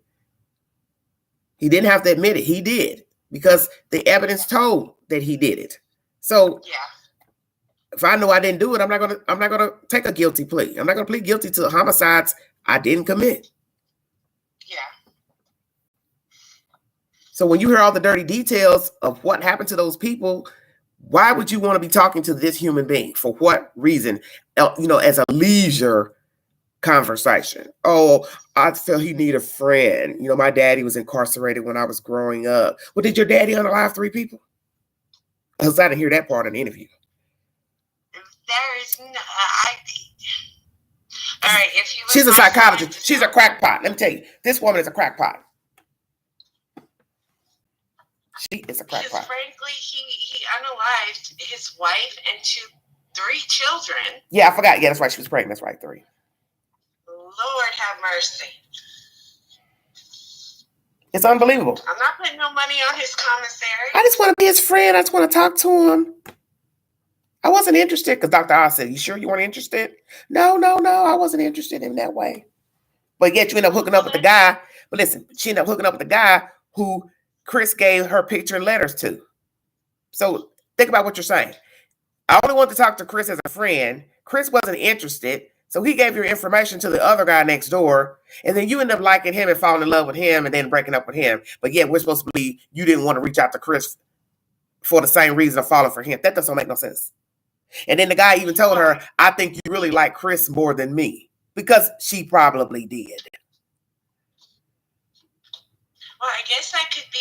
A: He didn't have to admit it. He did, because the evidence told that he did it. So if I know I didn't do it, I'm not gonna take a guilty plea. I'm not gonna plead guilty to homicides I didn't commit.
H: Yeah.
A: So when you hear all the dirty details of what happened to those people, why would you want to be talking to this human being? For what reason? You know, as a leisure conversation. Oh, I felt he needed a friend. You know, my daddy was incarcerated when I was growing up. Well, did your daddy unalive 3 people? Because I didn't hear that part in the interview.
H: There is no. All right, if you.
A: She's a psychologist. She's a crackpot. Let me tell you, this woman is a crackpot. She is a crackpot.
H: Because frankly, he unalived his wife and 3 children.
A: Yeah, I forgot. Yeah, that's right. She was pregnant. That's right, 3.
H: Lord have mercy.
A: It's unbelievable.
H: I'm not putting no money on his commissary.
A: I just want to be his friend. I just want to talk to him. I wasn't interested because Dr. Oz said, you sure you weren't interested? No, I wasn't interested in that way. But yet you end up hooking up with the guy. But listen, she ended up hooking up with the guy who Chris gave her picture and letters to. So think about what you're saying. I only wanted to talk to Chris as a friend. Chris wasn't interested. So he gave your information to the other guy next door. And then you end up liking him and falling in love with him and then breaking up with him. But yet we're supposed to believe you didn't want to reach out to Chris for the same reason of falling for him. That doesn't make no sense. And then the guy even told her, I think you really like Chris more than me. Because she probably did.
H: Well, I guess that could be,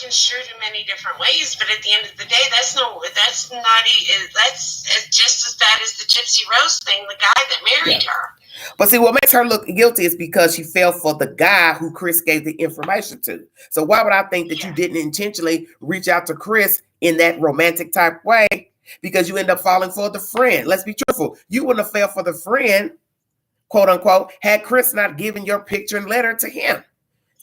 H: construed in many different ways. But at the end of the day, that's just as bad as the Gypsy Rose thing, the guy that married her.
A: But see, what makes her look guilty is because she fell for the guy who Chris gave the information to. So why would I think that you didn't intentionally reach out to Chris in that romantic type way? Because you end up falling for the friend. Let's be truthful. You wouldn't have fell for the friend, quote unquote, had Chris not given your picture and letter to him.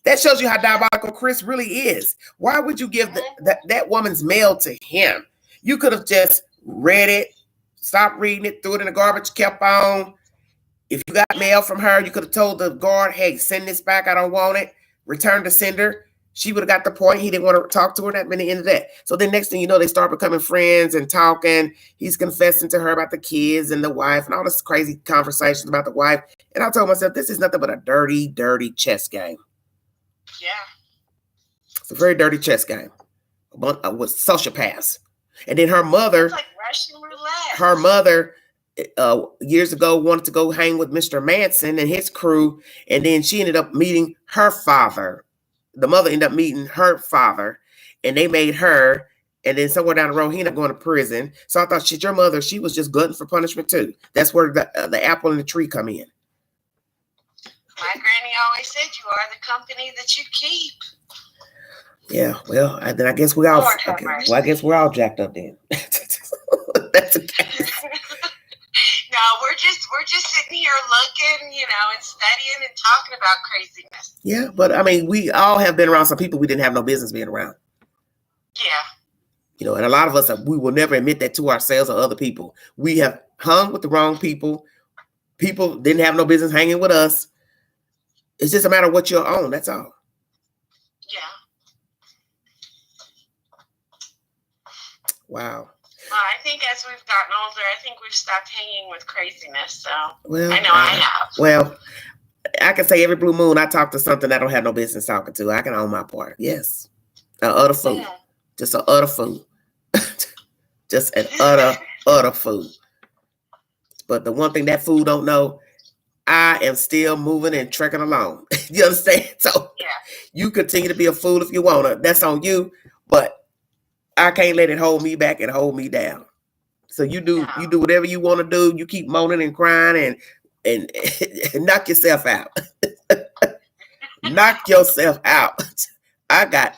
A: That shows you how diabolical Chris really is. Why would you give that woman's mail to him? You could have just read it, stopped reading it, threw it in the garbage, kept on. If you got mail from her, you could have told the guard, hey, send this back. I don't want it. Return to sender. She would have got the point. He didn't want to talk to her. That been the end of that. So then next thing you know, they start becoming friends and talking. He's confessing to her about the kids and the wife and all this crazy conversations about the wife. And I told myself, this is nothing but a dirty, dirty chess game.
H: Yeah.
A: It's a very dirty chess game with sociopaths. And then her mother,
H: it's like Russian roulette.
A: Her mother years ago wanted to go hang with Mr. Manson and his crew. And then she ended up meeting her father. The mother ended up meeting her father, and they made her And then somewhere down the road, he ended up going to prison. So I thought, shit, your mother, she was just glutton for punishment too. That's where the apple and the tree come in.
H: My granny always said, you are the company that you keep.
A: Yeah, well, then I guess we all. Okay, well, I guess we're all jacked up then. That's okay.
H: No, we're just sitting here looking, and studying and talking about craziness.
A: Yeah, but I mean, we all have been around some people we didn't have no business being around.
H: Yeah.
A: And a lot of us, we will never admit that to ourselves or other people. We have hung with the wrong people. People didn't have no business hanging with us. It's just a matter of what you're on. That's all.
H: Yeah.
A: Wow.
H: Well, I think as we've gotten older, I think we've stopped hanging with craziness. So
A: well,
H: I know I have.
A: Well, I can say every blue moon I talk to something I don't have no business talking to. I can own my part. Yes. An utter fool.
H: Yeah.
A: Just an utter fool. Just an utter fool. But the one thing that fool don't know, I am still moving and trekking along. You understand? So
H: yeah.
A: You continue to be a fool if you want to. That's on you. But I can't let it hold me back and hold me down. So you do whatever you want to do. You keep moaning and crying and knock yourself out. Knock yourself out. I got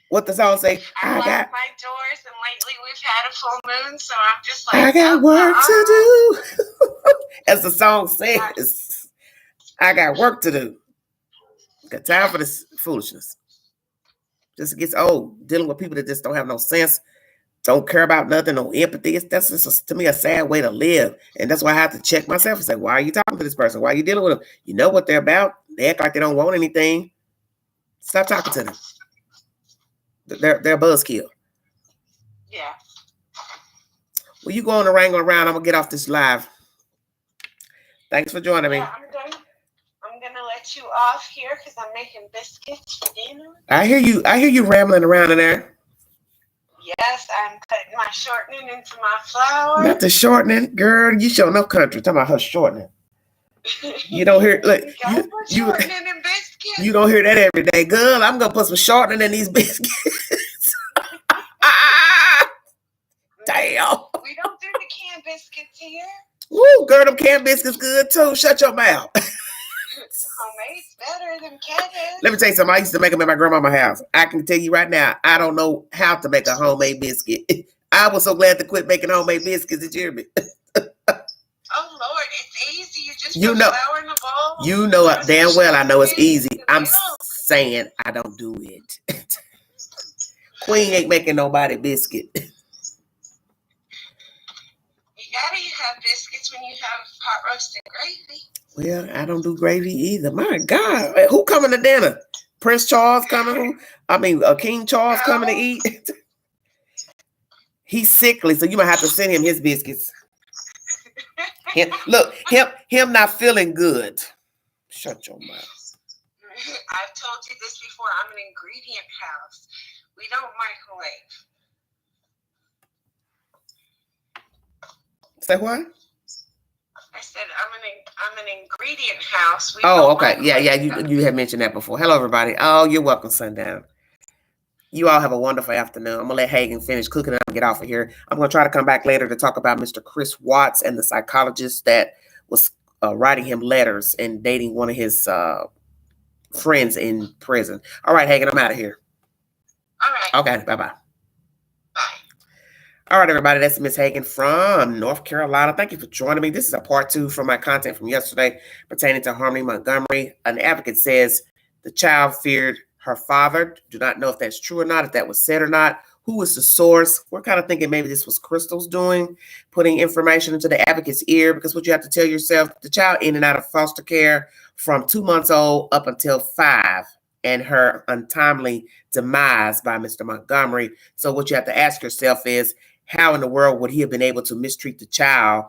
A: what the song say.
H: I locked my doors, and lately we've had a full moon, so I'm just like,
A: I got work to do. As the song says, I got work to do. Got time for this foolishness. Just gets old dealing with people that just don't have no sense, don't care about nothing, no empathy. That's just to me a sad way to live, and that's why I have to check myself and say, why are you talking to this person? Why are you dealing with them? You know what they're about. They act like they don't want anything. Stop talking to them. They're a buzzkill.
H: Yeah.
A: Well, you go on the wrangle around. I'm gonna get off this live. Thanks for joining me.
H: I'm gonna let you off here because I'm making biscuits for dinner.
A: I hear you rambling around in there.
H: Yes, I'm cutting my shortening into my flour.
A: Not the shortening, girl. You show no country. Talking about her shortening. You don't hear like
H: shortening in biscuits.
A: You don't hear that every day, girl. I'm gonna put some shortening in these biscuits. Damn.
H: We don't do the canned biscuits here.
A: Woo, girl, them canned biscuits good too. Shut your mouth.
H: Homemade's better than canned.
A: Let me tell you something. I used to make them at my grandmama's house. I can tell you right now, I don't know how to make a homemade biscuit. I was so glad to quit making homemade biscuits. Did you hear me?
H: Oh Lord, it's easy. You just put flour in the bowl.
A: You know it damn well. I know it's easy. I'm saying I don't do it. Queen ain't making nobody biscuit.
H: You gotta have biscuits when you have pot roasted gravy.
A: Well, I don't do gravy either. My God, who coming to dinner? Prince Charles coming? King Charles coming to eat? He's sickly, so you might have to send him his biscuits. Him not feeling good. Shut your mouth.
H: I've told you this before. I'm an ingredient house. We don't microwave.
A: Say what?
H: I said I'm an ingredient house.
A: Okay. Yeah. You had mentioned that before. Hello, everybody. Oh, you're welcome, Sundown. You all have a wonderful afternoon. I'm gonna let Hagen finish cooking and get off of here. I'm gonna try to come back later to talk about Mr. Chris Watts and the psychologist that was writing him letters and dating one of his friends in prison. All right, Hagen, I'm out of here.
H: All right.
A: Okay. Bye. All right, everybody, that's Miss Hagen from North Carolina. Thank you for joining me. This is a part 2 from my content from yesterday pertaining to Harmony Montgomery. An advocate says the child feared her father. Do not know if that's true or not, if that was said or not. Who was the source? We're kind of thinking maybe this was Crystal's doing, putting information into the advocate's ear, because what you have to tell yourself, the child in and out of foster care from 2 months old up until 5, and her untimely demise by Mr. Montgomery. So what you have to ask yourself is, how in the world would he have been able to mistreat the child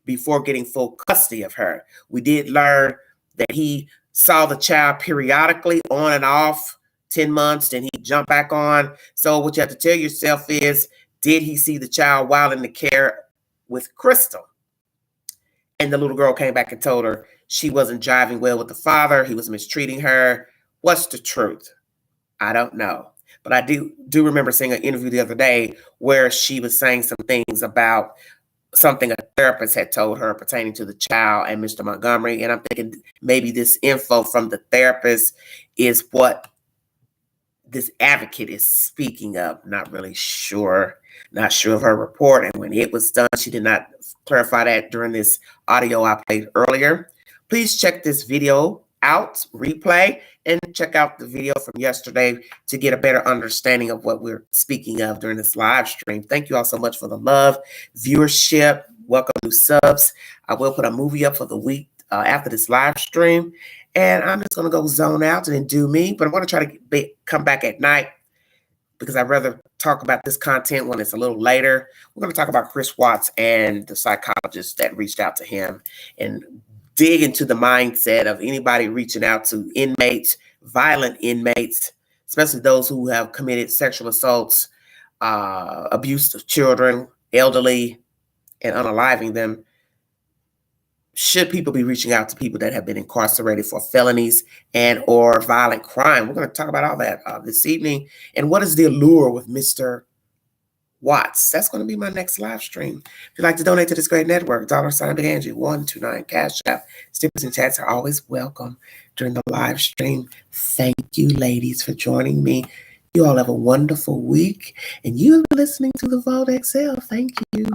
A: before getting full custody of her? We did learn that he saw the child periodically on and off 10 months, then he jumped back on. So what you have to tell yourself is, did he see the child while in the care with Crystal? And the little girl came back and told her she wasn't jiving well with the father. He was mistreating her. What's the truth? I don't know. But I do remember seeing an interview the other day where she was saying some things about something a therapist had told her pertaining to the child and Mr. Montgomery. And I'm thinking maybe this info from the therapist is what this advocate is speaking of. Not really sure. Not sure of her report. And when it was done, she did not clarify that during this audio I played earlier. Please check this video out, replay, and check out the video from yesterday to get a better understanding of what we're speaking of during this live stream. Thank you all so much for the love, viewership, welcome new subs. I will put a movie up for the week after this live stream, and I'm just going to go zone out and then do me, but I'm going to try to come back at night because I'd rather talk about this content when it's a little later. We're going to talk about Chris Watts and the psychologist that reached out to him and dig into the mindset of anybody reaching out to inmates, violent inmates, especially those who have committed sexual assaults, abuse of children, elderly, and unaliving them. Should people be reaching out to people that have been incarcerated for felonies and or violent crime? We're going to talk about all that this evening. And what is the allure with Mr. Watts? That's going to be my next live stream. If you'd like to donate to this great network, $ Big Angie 129 Cash App. Stickers and chats are always welcome during the live stream. Thank you, ladies, for joining me. You all have a wonderful week. And you have been listening to The Vault XL. Thank you.